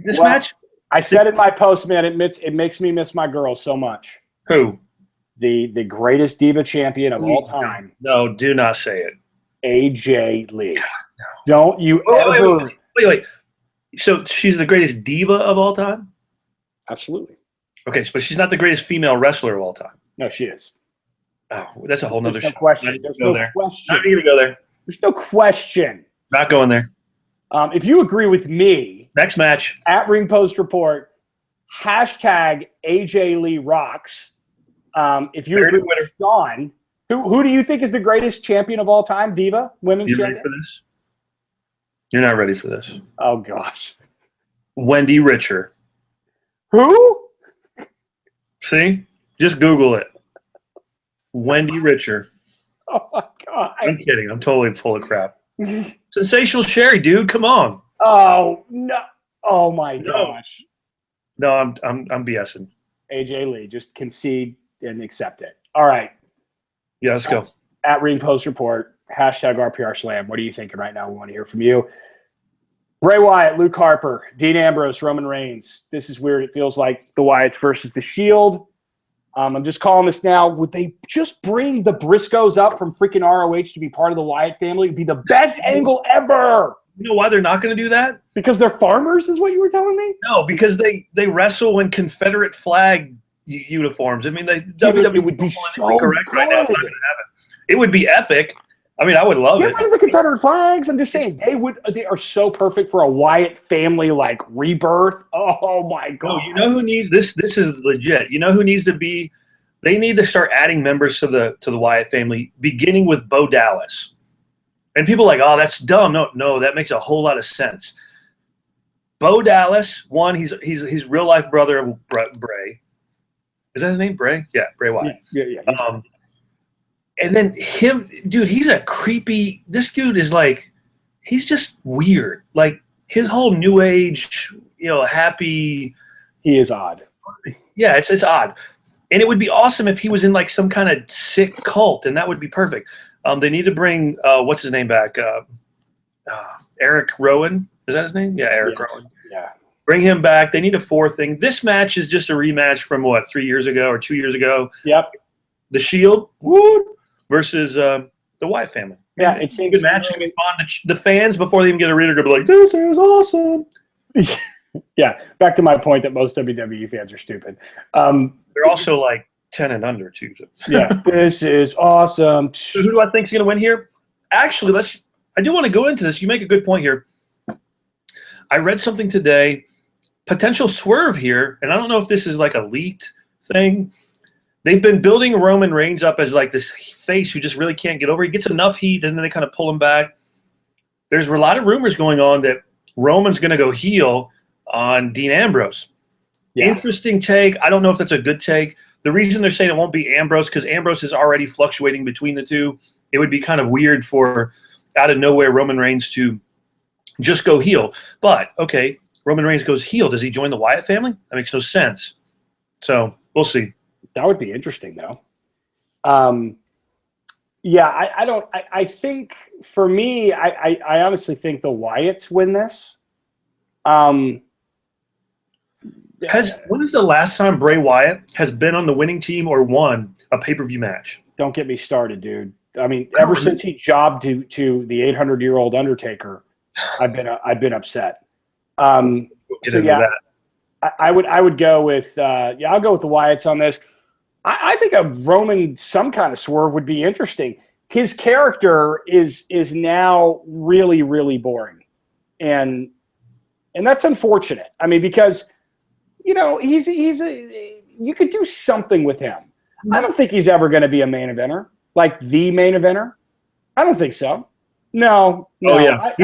This match. I said in my post, man, it makes me miss my girl so much. Who? The greatest diva champion of all time. No, do not say it. AJ Lee. God, no. Don't you ever. Wait. So she's the greatest diva of all time? Absolutely. Okay, but she's not the greatest female wrestler of all time. No, she is. Oh, that's a whole nother show. Question. There's no question. Not even go there. There's no question. Not going there. If you agree with me, next match at Ring Post Report, hashtag AJ Lee rocks. If you agree with Sean, who do you think is the greatest champion of all time, diva, women's champion? You ready for this? You're not ready for this. Oh gosh, Wendy Richer. Who? See, just Google it. Wendy Richer. Oh my god! I'm kidding. I'm totally full of crap. Sensational Sherry, dude. Come on. Oh no! Oh my gosh! No, I'm BSing. AJ Lee, just concede and accept it. All right. Yeah, let's go. At Ring Post Report, hashtag RPR Slam. What are you thinking right now? We want to hear from you. Bray Wyatt, Luke Harper, Dean Ambrose, Roman Reigns. This is weird. It feels like the Wyatts versus the Shield. I'm just calling this now. Would they just bring the Briscoes up from freaking ROH to be part of the Wyatt family? It'd be the best angle ever. You know why they're not going to do that? Because they're farmers, is what you were telling me? No, because they wrestle in Confederate flag uniforms. I mean, WWE would be so correct right now. It's not going to happen. It would be epic. I mean, I would love it. Get rid of the Confederate flags. I'm just saying they are so perfect for a Wyatt family like rebirth. Oh my god! No, you know who needs this? This is legit. You know who needs to be? They need to start adding members to the Wyatt family, beginning with Bo Dallas. And people are like, oh, that's dumb. No, that makes a whole lot of sense. Bo Dallas, one, he's real life brother of Bray. Is that his name? Bray? Yeah, Bray Wyatt. Yeah. And then him, dude, he's a creepy. This dude is like, he's just weird. Like his whole new age, happy. He is odd. Yeah, it's odd. And it would be awesome if he was in like some kind of sick cult, and that would be perfect. They need to bring what's his name back? Eric Rowan. Is that his name? Yeah, Eric Rowan. Yeah. Bring him back. They need a 4th thing. This match is just a rematch from 3 years ago or 2 years ago. Yep. The Shield versus the Wyatt family. Yeah, it seems good match. It's gonna be fun. The fans, before they even get a reader, gonna be like, "This is awesome." Yeah, back to my point that most WWE fans are stupid. They're also like 10 and under too. So. Yeah, this is awesome. So who do I think is gonna win here? Actually, I do want to go into this. You make a good point here. I read something today. Potential swerve here, and I don't know if this is like a leaked thing. They've been building Roman Reigns up as like this face who just really can't get over. He gets enough heat, and then they kind of pull him back. There's a lot of rumors going on that Roman's going to go heel on Dean Ambrose. Yeah. Interesting take. I don't know if that's a good take. The reason they're saying it won't be Ambrose because Ambrose is already fluctuating between the two. It would be kind of weird for out of nowhere Roman Reigns to just go heel. But, okay, Roman Reigns goes heel. Does he join the Wyatt family? That makes no sense. So we'll see. That would be interesting, though. Yeah, I think for me, I honestly think the Wyatts win this. When is the last time Bray Wyatt has been on the winning team or won a pay-per-view match? Don't get me started, dude. I mean, ever since he jobbed to the 800-year-old Undertaker, I've been upset. So yeah, I would go with I'll go with the Wyatts on this. I think a Roman some kind of swerve would be interesting. His character is now really, really boring, and that's unfortunate. I mean, because you could do something with him. I don't think he's ever going to be a main eventer, like the main eventer. I don't think so. No. Oh yeah.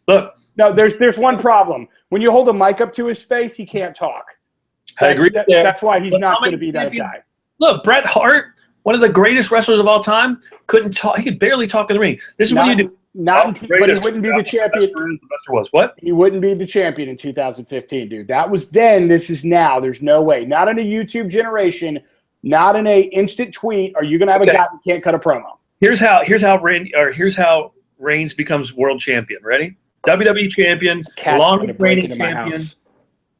Look. No, there's one problem. When you hold a mic up to his face, he can't talk. I agree. That's why he's not going to be that guy. Look, Bret Hart, one of the greatest wrestlers of all time, couldn't talk. He could barely talk in the ring. This is what you do. But he wouldn't be the champion. What? He wouldn't be the champion in 2015, dude. That was then. This is now. There's no way. Not in a YouTube generation. Not in a instant tweet. Are you going to have a guy who can't cut a promo? Here's how Reigns becomes world champion. Ready? WWE champion, longest reigning champion.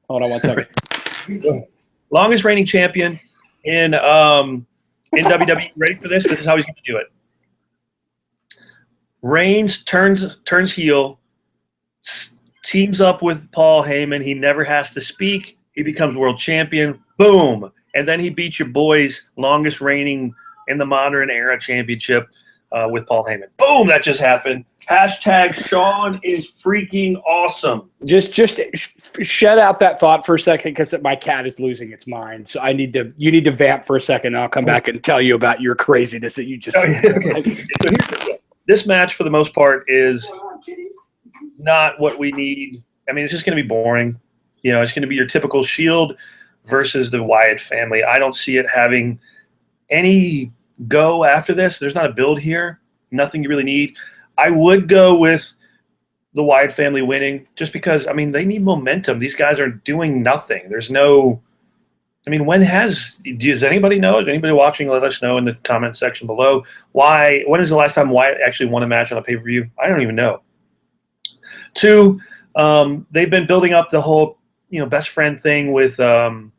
Hold on one second. Longest reigning champion in WWE. Ready for this? This is how he's going to do it. Reigns turns heel, teams up with Paul Heyman. He never has to speak. He becomes world champion. Boom. And then he beats your boy's longest reigning in the modern era championship with Paul Heyman. Boom, that just happened. Hashtag Sean is freaking awesome. Just shut out that thought for a second because my cat is losing its mind. So you need to vamp for a second and I'll come back and tell you about your craziness that you just said. Okay. So this match, for the most part, is not what we need. I mean, it's just going to be boring. It's going to be your typical Shield versus the Wyatt family. I don't see it having any go after this. There's not a build here. Nothing you really need. I would go with the Wyatt family winning just because, I mean, they need momentum. These guys are doing nothing. There's no – I mean, does anybody know? Is anybody watching? Let us know in the comment section below. When is the last time Wyatt actually won a match on a pay-per-view? I don't even know. 2, they've been building up the whole, best friend thing with Dean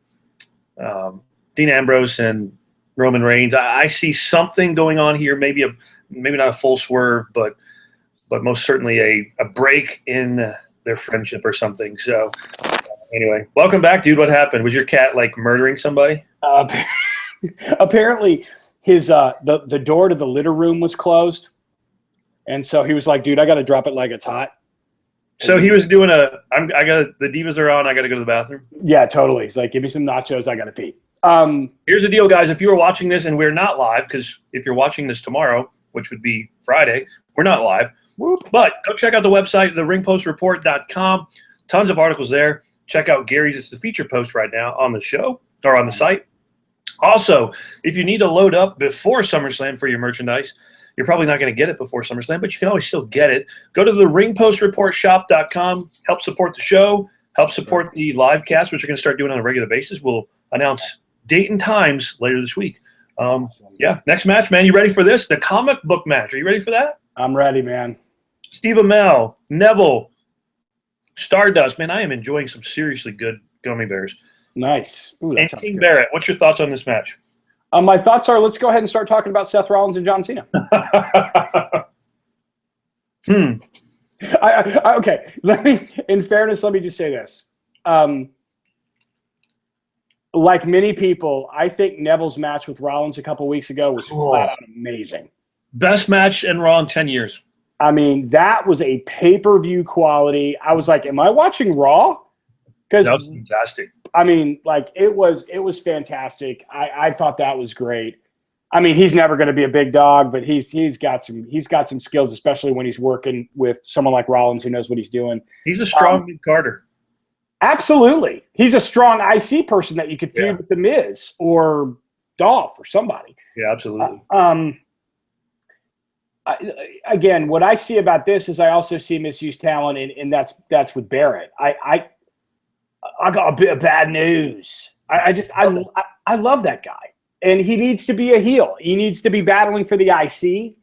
Ambrose and Roman Reigns. I see something going on here, maybe not a full swerve, but most certainly a break in their friendship or something. So anyway, welcome back, dude. What happened? Was your cat like murdering somebody? Apparently, his the door to the litter room was closed, and so he was like, "Dude, I got to drop it like it's hot." So he was doing the divas are on. I got to go to the bathroom. Yeah, totally. He's like, "Give me some nachos. I got to pee." Here's the deal, guys. If you are watching this and we're not live, because if you're watching this tomorrow, which would be Friday, we're not live. Whoop. But go check out the website, the ringpostreport.com. Tons of articles there. Check out Gary's. It's the feature post right now on the show or on the site. Also, if you need to load up before SummerSlam for your merchandise, you're probably not going to get it before SummerSlam, but you can always still get it. Go to the ringpostreportshop.com. Help support the show. Help support the live cast, which we're going to start doing on a regular basis. We'll announce date and times later this week. Next match, man. You ready for this? The comic book match. Are you ready for that? I'm ready, man. Steve Amell, Neville, Stardust. Man, I am enjoying some seriously good gummy bears. Nice. Ooh, and King good. Barrett, what's your thoughts on this match? My thoughts are, let's go ahead and start talking about Seth Rollins and John Cena. Okay. In fairness, let me just say this. Like many people, I think Neville's match with Rollins a couple weeks ago was flat out amazing. Best match in Raw in 10 years. I mean, that was a pay-per-view quality. I was like, am I watching Raw? Because that was fantastic. I mean, like it was fantastic. I thought that was great. I mean, he's never going to be a big dog, but he's got some skills, especially when he's working with someone like Rollins who knows what he's doing. He's a strong mid-carder. Absolutely. He's a strong IC person that you could feud with The Miz or Dolph or somebody. Yeah, absolutely. Again, what I see about this is I also see misused talent, and that's with Barrett. I got a bit of bad news. I love that guy, and he needs to be a heel. He needs to be battling for the IC,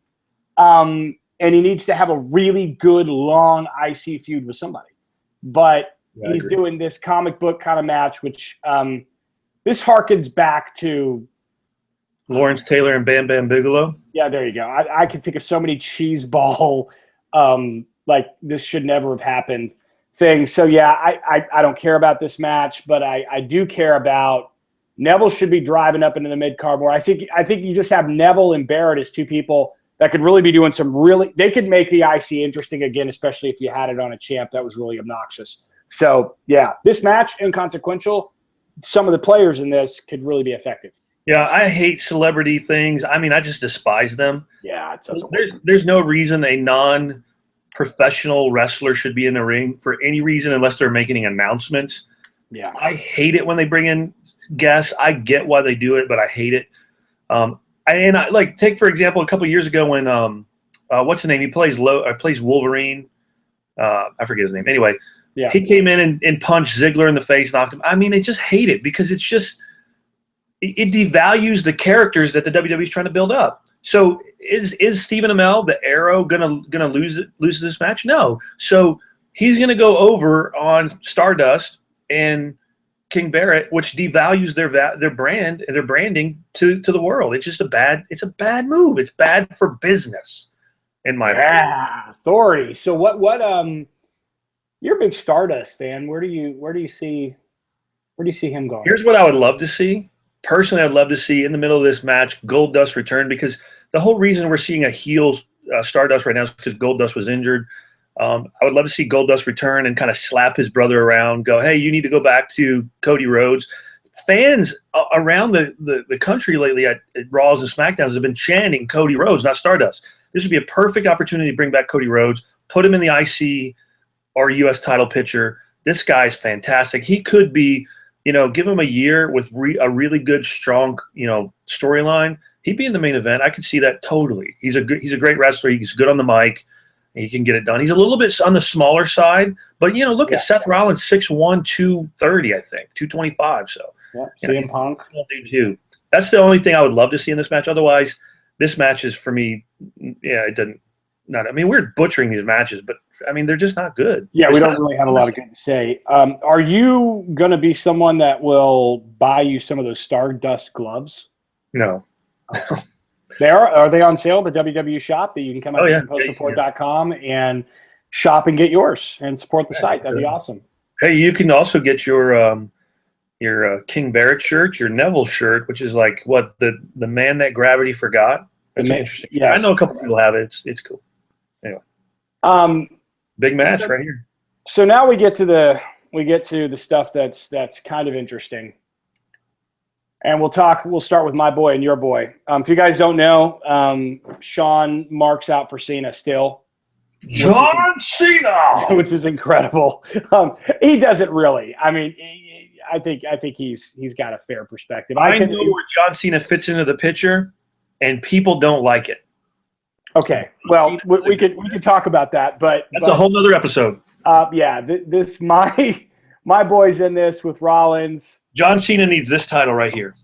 and he needs to have a really good long IC feud with somebody. But he's doing this comic book kind of match, which this harkens back to Lawrence Taylor and Bam Bam Bigelow. Yeah, there you go. I can think of so many cheese ball, like this should never have happened things. So yeah, I don't care about this match, but I do care about Neville should be driving up into the mid card more. I think you just have Neville and Barrett as two people that could really be doing they could make the IC interesting again, especially if you had it on a champ that was really obnoxious. So yeah, this match inconsequential. Some of the players in this could really be effective. Yeah, I hate celebrity things. I mean, I just despise them. Yeah, there's no reason a non-professional wrestler should be in the ring for any reason unless they're making announcements. Yeah, I hate it when they bring in guests. I get why they do it, but I hate it. Take for example a couple of years ago when what's the name? He plays Wolverine. I forget his name. Anyway, he came in and punched Ziggler in the face, knocked him. I mean, I just hate it because it's just. It devalues the characters that the WWE is trying to build up. So is Stephen Amell, the Arrow, gonna lose this match? No. So he's gonna go over on Stardust and King Barrett, which devalues their brand and their branding to the world. It's just a bad move. It's bad for business, in my opinion. Authority. So what you're a big Stardust fan. Where do you see him going? Here's what I would love to see. Personally, I'd love to see in the middle of this match Goldust return, because the whole reason we're seeing a heel Stardust right now is because Goldust was injured. I would love to see Goldust return and kind of slap his brother around, go, hey, you need to go back to Cody Rhodes. Fans around the country lately at Raws and SmackDowns have been chanting Cody Rhodes, not Stardust. This would be a perfect opportunity to bring back Cody Rhodes, put him in the IC or U.S. title picture. This guy's fantastic. He could be – give him a year with a really good, strong, storyline. He'd be in the main event. I could see that totally. He's a great wrestler. He's good on the mic. He can get it done. He's a little bit on the smaller side, but look at Seth Rollins, 6'1", 230, I think, 225. So CM Punk. Too. That's the only thing I would love to see in this match. Otherwise, this match is for me. Yeah, it doesn't. Not. I mean, we're butchering these matches, but I mean, they're just not good. Yeah, we don't really have a lot of good to say. Are you going to be someone that will buy you some of those Stardust gloves? No. Are they on sale at the WWE shop that you can come out to ringpostreport.com and shop and get yours and support the site? That'd be awesome. Hey, you can also get your King Barrett shirt, your Neville shirt, which is like what the man that gravity forgot. That's interesting. Yes. I know a couple people have it. It's cool. Anyway, big match right here. So now we get to the stuff that's kind of interesting, and we'll start with my boy and your boy. If you guys don't know, Sean Mark's out for Cena still. John Cena, which is incredible. He doesn't really. I mean, I think he's got a fair perspective. I know where John Cena fits into the picture, and people don't like it. Okay, well, we could talk about that, but that's a whole nother episode. This my boy's in this with Rollins. John Cena needs this title right here.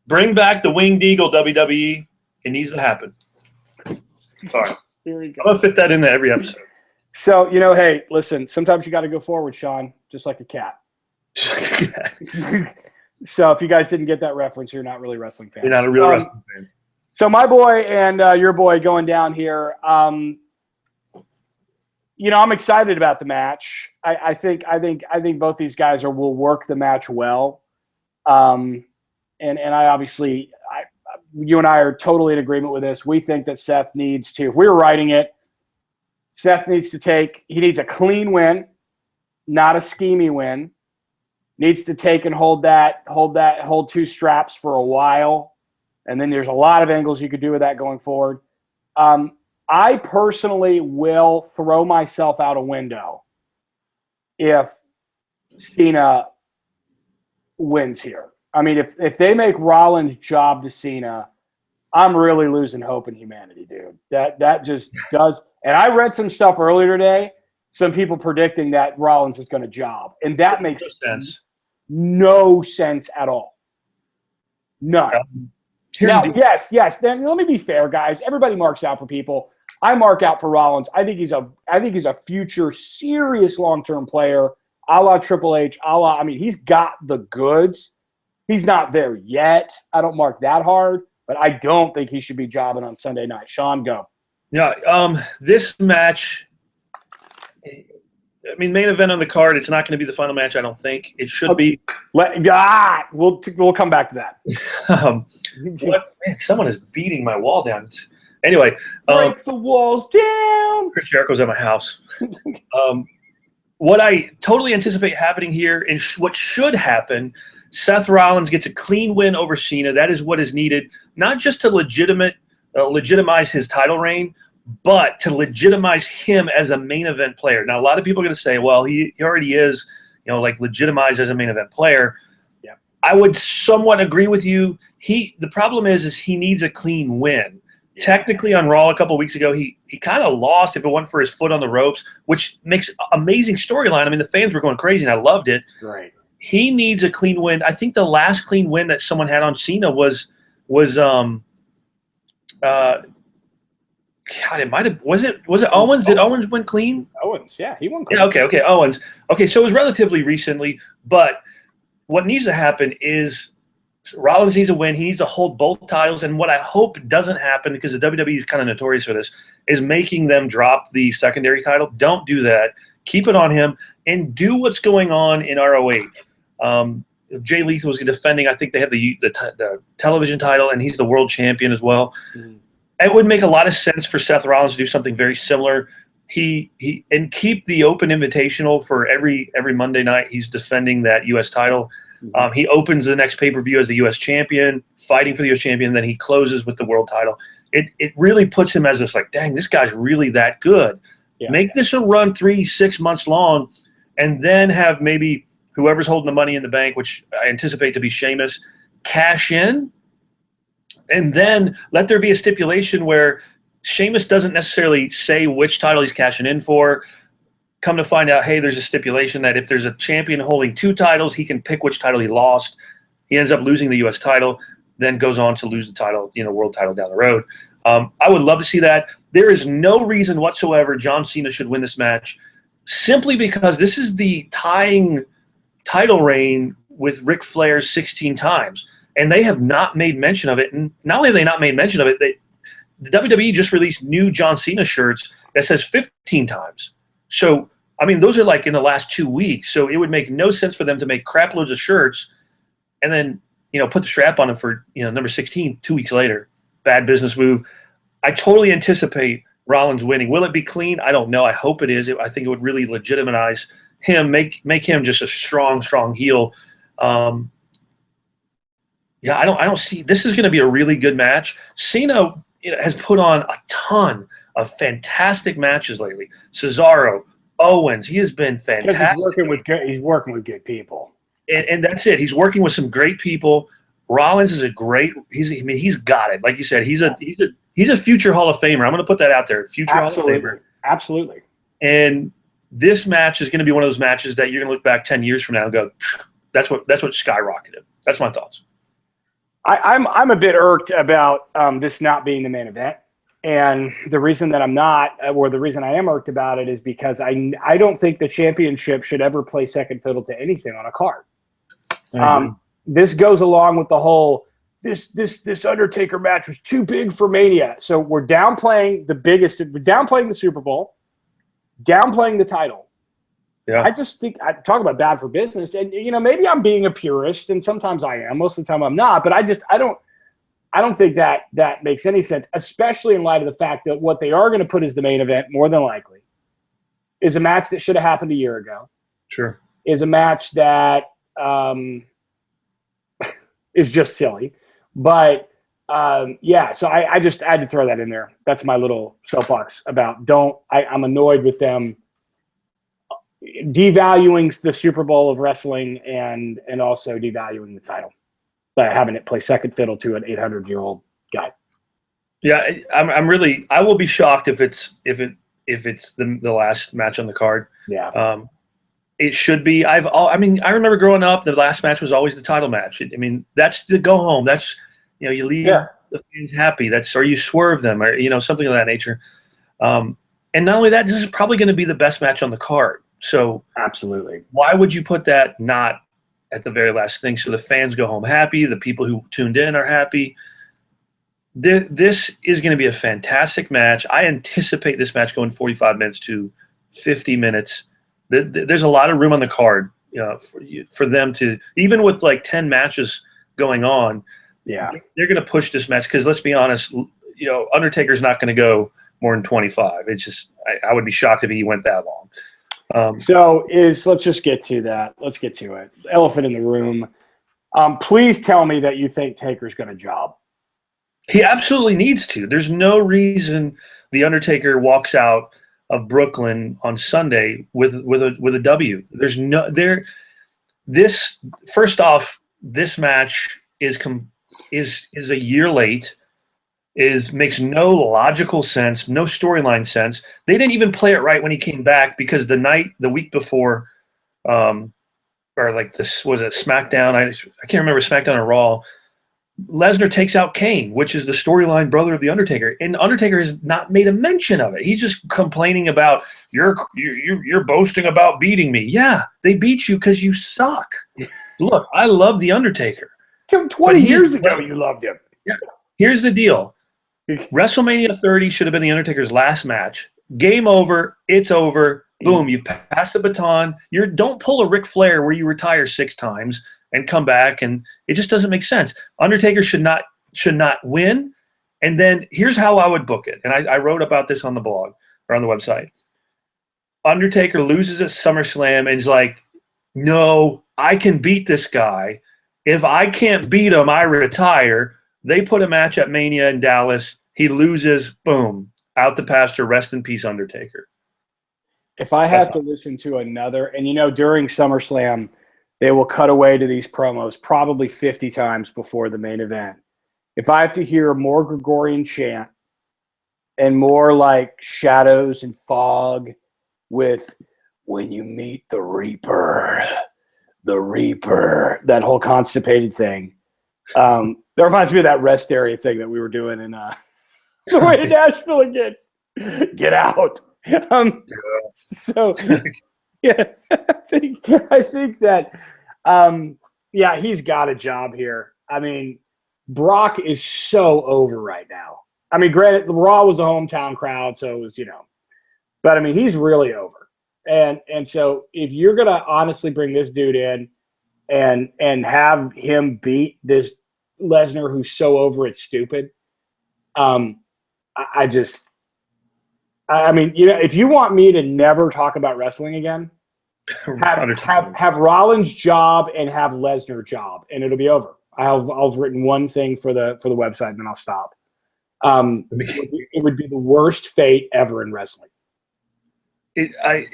Bring back the Winged Eagle, WWE. It needs to happen. Sorry, here we go. I'm gonna fit that into every episode. So hey, listen. Sometimes you got to go forward, Sean, just like a cat. So if you guys didn't get that reference, you're not really wrestling fans. You're not a real wrestling fan. So my boy and your boy going down here. I'm excited about the match. I think both these guys will work the match well. And I obviously, you and I are totally in agreement with this. We think that Seth needs to, if we were writing it, Seth needs a clean win, not a schemy win. Needs to take and hold two straps for a while. And then there's a lot of angles you could do with that going forward. I personally will throw myself out a window if Cena wins here. I mean, if they make Rollins' job to Cena, I'm really losing hope in humanity, dude. That just does. And I read some stuff earlier today, some people predicting that Rollins is going to job. And that makes no sense at all. None. Now, yes. Then let me be fair, guys. Everybody marks out for people. I mark out for Rollins. I think he's a future serious long-term player, a la Triple H, he's got the goods. He's not there yet. I don't mark that hard, but I don't think he should be jobbing on Sunday night. Sean, go. Yeah, this match, main event on the card, it's not going to be the final match, I don't think. It should be. We'll come back to that. Man, someone is beating my wall down. Anyway. Break the walls down. Chris Jericho's at my house. What I totally anticipate happening here, and what should happen, Seth Rollins gets a clean win over Cena. That is what is needed, not just to legitimize his title reign, but to legitimize him as a main event player. Now, a lot of people are going to say, well, he already is, legitimized as a main event player. Yeah. I would somewhat agree with you. The problem is he needs a clean win. Yeah. Technically, on Raw a couple of weeks ago, he kind of lost if it wasn't for his foot on the ropes, which makes amazing storyline. The fans were going crazy, and I loved it. Right. He needs a clean win. I think the last clean win that someone had on Cena was it Owens? Did Owens win clean? Owens, yeah, he won clean. Yeah, okay, Owens. Okay, so it was relatively recently, but what needs to happen is Rollins needs a win. He needs to hold both titles, and what I hope doesn't happen, because the WWE is kind of notorious for this, is making them drop the secondary title. Don't do that. Keep it on him, and do what's going on in ROH. Jay Lethal was defending. I think they have the television title, and he's the world champion as well. Mm-hmm. It would make a lot of sense for Seth Rollins to do something very similar. He keep the open invitational for every Monday night. He's defending that U.S. title. Mm-hmm. He opens the next pay-per-view as the U.S. champion, fighting for the U.S. champion. Then he closes with the world title. It really puts him as this dang, this guy's really that good. Yeah. Make this a run 3-6 months long, and then have maybe whoever's holding the money in the bank, which I anticipate to be Sheamus, cash in. And then let there be a stipulation where Sheamus doesn't necessarily say which title he's cashing in for. Come to find out, hey, there's a stipulation that if there's a champion holding 2 titles, he can pick which title he lost. He ends up losing the U.S. title, then goes on to lose the title, world title down the road. I would love to see that. There is no reason whatsoever John Cena should win this match, simply because this is the tying title reign with Ric Flair 16 times. And they have not made mention of it. And not only have they not made mention of it, the WWE just released new John Cena shirts that says 15 times. So, those are in the last 2 weeks. So it would make no sense for them to make crap loads of shirts and then, put the strap on them for, number 16 2 weeks later. Bad business move. I totally anticipate Rollins winning. Will it be clean? I don't know. I hope it is. I think it would really legitimize him, make him just a strong heel. Yeah, I don't see. This is going to be a really good match. Cena has put on a ton of fantastic matches lately. Cesaro, Owens, he has been fantastic. He's working with good people, and that's it. He's working with some great people. Rollins is he's got it. Like you said, he's a future Hall of Famer. I'm going to put that out there. Future Hall of Famer. Absolutely. And this match is going to be one of those matches that you're going to look back 10 years from now and go, that's what skyrocketed. That's my thoughts. I'm a bit irked about this not being the main event. And the reason that I'm not, or the reason I am irked about it, is because I don't think the championship should ever play second fiddle to anything on a card. This goes along with the whole, this Undertaker match was too big for Mania. So we're downplaying the Super Bowl. downplaying the title. Yeah. I just think I talk about bad for business, and maybe I'm being a purist, and sometimes I am. Most of the time, I'm not. But I don't think that makes any sense, especially in light of the fact that what they are going to put as the main event, more than likely, is a match that should have happened a year ago. Sure. Is a match that is just silly, but yeah. So I had to throw that in there. That's my little soapbox about I'm annoyed with them devaluing the Super Bowl of wrestling and also devaluing the title by having it play second fiddle to an 800-year-old guy. Yeah, I will be shocked if it's the last match on the card. Yeah. It should be. I remember growing up, the last match was always the title match. That's the go home. That's, you leave the fans happy. Or you swerve them, or something of that nature. And not only that, this is probably going to be the best match on the card. So absolutely, why would you put that not at the very last thing so the fans go home happy, the people who tuned in are happy? This is going to be a fantastic match. I anticipate this match going 45 minutes to 50 minutes. There's a lot of room on the card for them to, even with like 10 matches going on. Yeah, they're going to push this match because, let's be honest, Undertaker's not going to go more than 25. It's just I would be shocked if he went that long. Let's just get to that. Let's get to it. Elephant in the room. Please tell me that you think Taker's going to job. He absolutely needs to. There's no reason the Undertaker walks out of Brooklyn on Sunday with a W. There's no there. This first off, this match is a year late. Makes no logical sense, no storyline sense. They didn't even play it right when he came back because the week before, or like this was it SmackDown. I can't remember, SmackDown or Raw. Lesnar takes out Kane, which is the storyline brother of the Undertaker, and Undertaker has not made a mention of it. He's just complaining about you're boasting about beating me. Yeah, they beat you because you suck. Look, I love the Undertaker. 20 years ago, you loved him. Yeah. Here's the deal. WrestleMania 30 should have been the Undertaker's last match. Game over. It's over. Boom. You've passed the baton. Don't pull a Ric Flair where you retire 6 times and come back, and it just doesn't make sense. Undertaker should not win. And then here's how I would book it. And I wrote about this on the blog or on the website. Undertaker loses at SummerSlam and is like, no, I can beat this guy. If I can't beat him, I retire. They put a match at Mania in Dallas. He loses. Boom. Out the pasture. Rest in peace, Undertaker. If I have to listen to another, and during SummerSlam, they will cut away to these promos probably 50 times before the main event. If I have to hear more Gregorian chant and more like shadows and fog with when you meet the Reaper, that whole constipated thing. That reminds me of that rest area thing that we were doing in the way to Nashville again. Get out. So yeah, I think that he's got a job here. I mean, Brock is so over right now. I mean, granted, the Raw was a hometown crowd, so it was, but I mean, he's really over. And so if you're gonna honestly bring this dude in and have him beat this Lesnar who's so over it's stupid, I mean, if you want me to never talk about wrestling again, have Rollins job and have Lesnar job, and it'll be over. I've written one thing for the website, and then I'll stop. It would be the worst fate ever in wrestling. I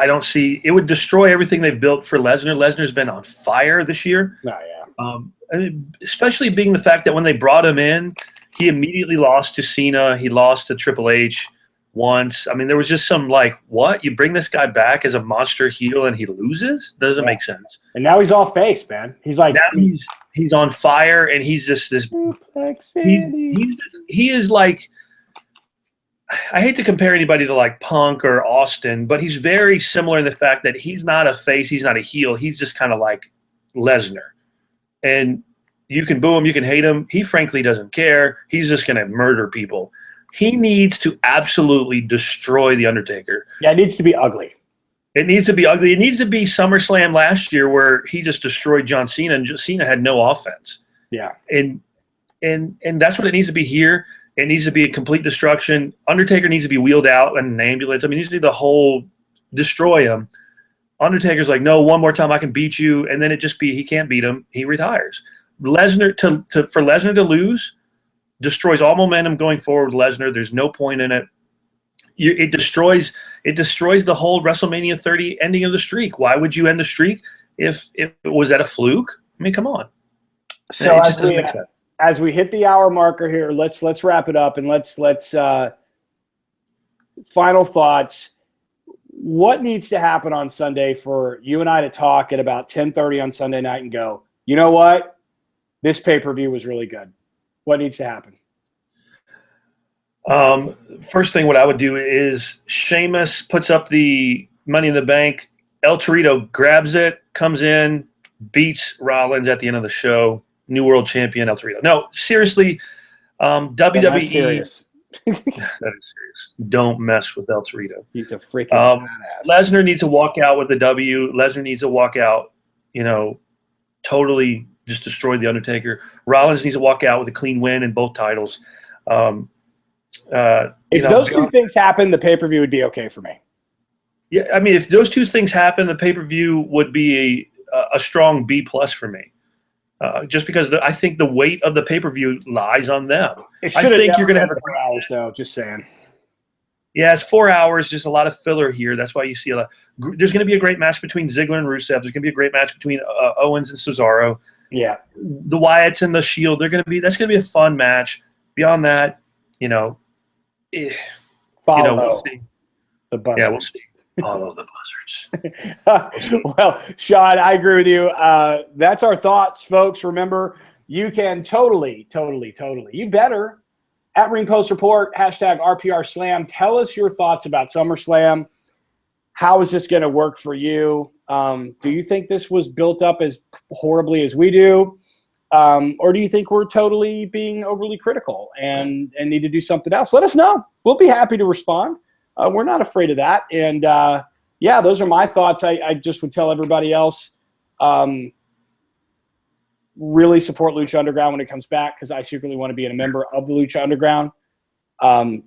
don't see it would destroy everything they've built for Lesnar. Lesnar's been on fire this year. Oh, yeah. I mean, especially being the fact that when they brought him in, he immediately lost to Cena. He lost to Triple H once. I mean, there was just some like, what? You bring this guy back as a monster heel and he loses? Doesn't make sense. And now he's all face, man. He's like now he's on fire, and he's just this. He is like. I hate to compare anybody to like Punk or Austin, but he's very similar in the fact that he's not a face, he's not a heel. He's just kind of like Lesnar. And you can boo him, you can hate him. He frankly doesn't care. He's just going to murder people. He needs to absolutely destroy The Undertaker. Yeah, it needs to be ugly. It needs to be ugly. It needs to be SummerSlam last year where he just destroyed John Cena and Cena had no offense. Yeah. And that's what it needs to be here. It needs to be a complete destruction. Undertaker needs to be wheeled out in an ambulance. I mean, he needs to do the whole destroy him. Undertaker's like, no, one more time I can beat you. And then he can't beat him. He retires. For Lesnar to lose destroys all momentum going forward with Lesnar. There's no point in it. It destroys the whole WrestleMania 30 ending of the streak. Why would you end the streak if it was that a fluke? I mean, come on. So as we hit the hour marker here, let's wrap it up and let's final thoughts. What needs to happen on Sunday for you and I to talk at about 10:30 on Sunday night and go, you know what? This pay-per-view was really good. What needs to happen? First thing what I would do is Sheamus puts up the Money in the Bank. El Torito grabs it, comes in, beats Rollins at the end of the show. New world champion El Torito. No, seriously, WWE. Serious. That is serious. Don't mess with El Torito. He's a freaking badass. Lesnar needs to walk out with the W. Lesnar needs to walk out, totally just destroy The Undertaker. Rollins needs to walk out with a clean win in both titles. If those two things happen, the pay-per-view would be okay for me. Yeah, I mean, if those two things happen, the pay-per-view would be a strong B+ for me. Just because I think the weight of the pay-per-view lies on them. I think you're going to have 4 hours, though. Just saying. Yeah, it's 4 hours. Just a lot of filler here. That's why you see a lot. There's going to be a great match between Ziggler and Rusev. There's going to be a great match between Owens and Cesaro. Yeah, the Wyatts and the Shield. That's going to be a fun match. Beyond that, follow we'll see. The buzzards. Yeah, we'll see. Follow the buzzards. Well, Sean, I agree with you. That's our thoughts, folks. Remember, you can totally, you better, at Ring Post Report, #RPR Slam, tell us your thoughts about SummerSlam. How is this going to work for you? Do you think this was built up as horribly as we do? Or do you think we're totally being overly critical and need to do something else? Let us know. We'll be happy to respond. We're not afraid of that. And, those are my thoughts. I just would tell everybody else, really support Lucha Underground when it comes back, because I secretly want to be a member of the Lucha Underground,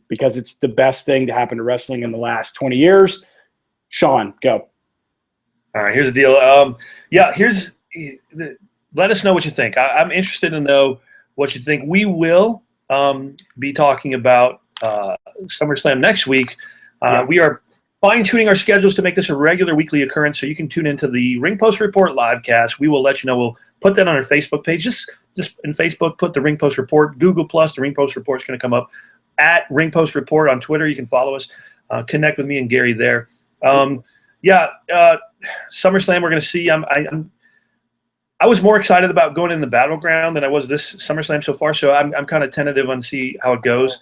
because it's the best thing to happen to wrestling in the last 20 years. Sean, go. All right, here's the deal. Let us know what you think. I'm interested to know what you think. We will be talking about SummerSlam next week. We are fine-tuning our schedules to make this a regular weekly occurrence, so you can tune into the Ring Post Report livecast. We will let you know. We'll put that on our Facebook page. Just in Facebook, put the Ring Post Report. Google Plus, the Ring Post Report is going to come up. At Ring Post Report on Twitter, you can follow us. Connect with me and Gary there. SummerSlam, we're going to see. I was more excited about going in the Battleground than I was this SummerSlam so far, so I'm kind of tentative on see how it goes.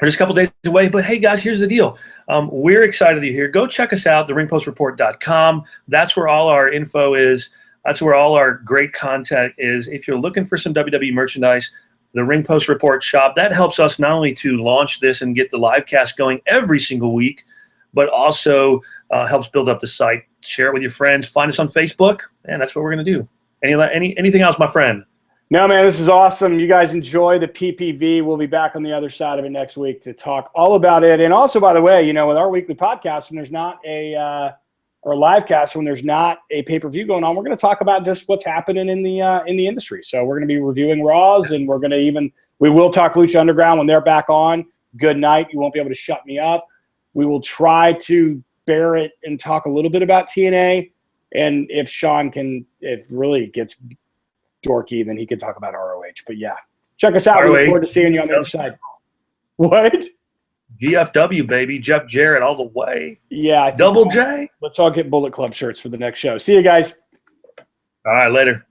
We're just a couple days away, but hey, guys, here's the deal. We're excited you're here. Go check us out, theringpostreport.com. That's where all our info is. That's where all our great content is. If you're looking for some WWE merchandise, the Ring Post Report shop, that helps us not only to launch this and get the live cast going every single week, but also helps build up the site. Share it with your friends. Find us on Facebook, and that's what we're going to do. Anything else, my friend? No, man, this is awesome. You guys enjoy the PPV. We'll be back on the other side of it next week to talk all about it. And also, by the way, with our weekly podcast, when there's not or live cast, when there's not a pay-per-view going on, we're going to talk about just what's happening in the industry. So we're going to be reviewing Raws, and we will talk Lucha Underground when they're back on. Good night. You won't be able to shut me up. We will try to bear it and talk a little bit about TNA. And if Sean if really gets dorky, then he could talk about ROH. But yeah, check us out. We look forward to seeing you on the other side. What? GFW, baby. Jeff Jarrett all the way. Yeah. Double J. Let's all get Bullet Club shirts for the next show. See you guys. All right, later.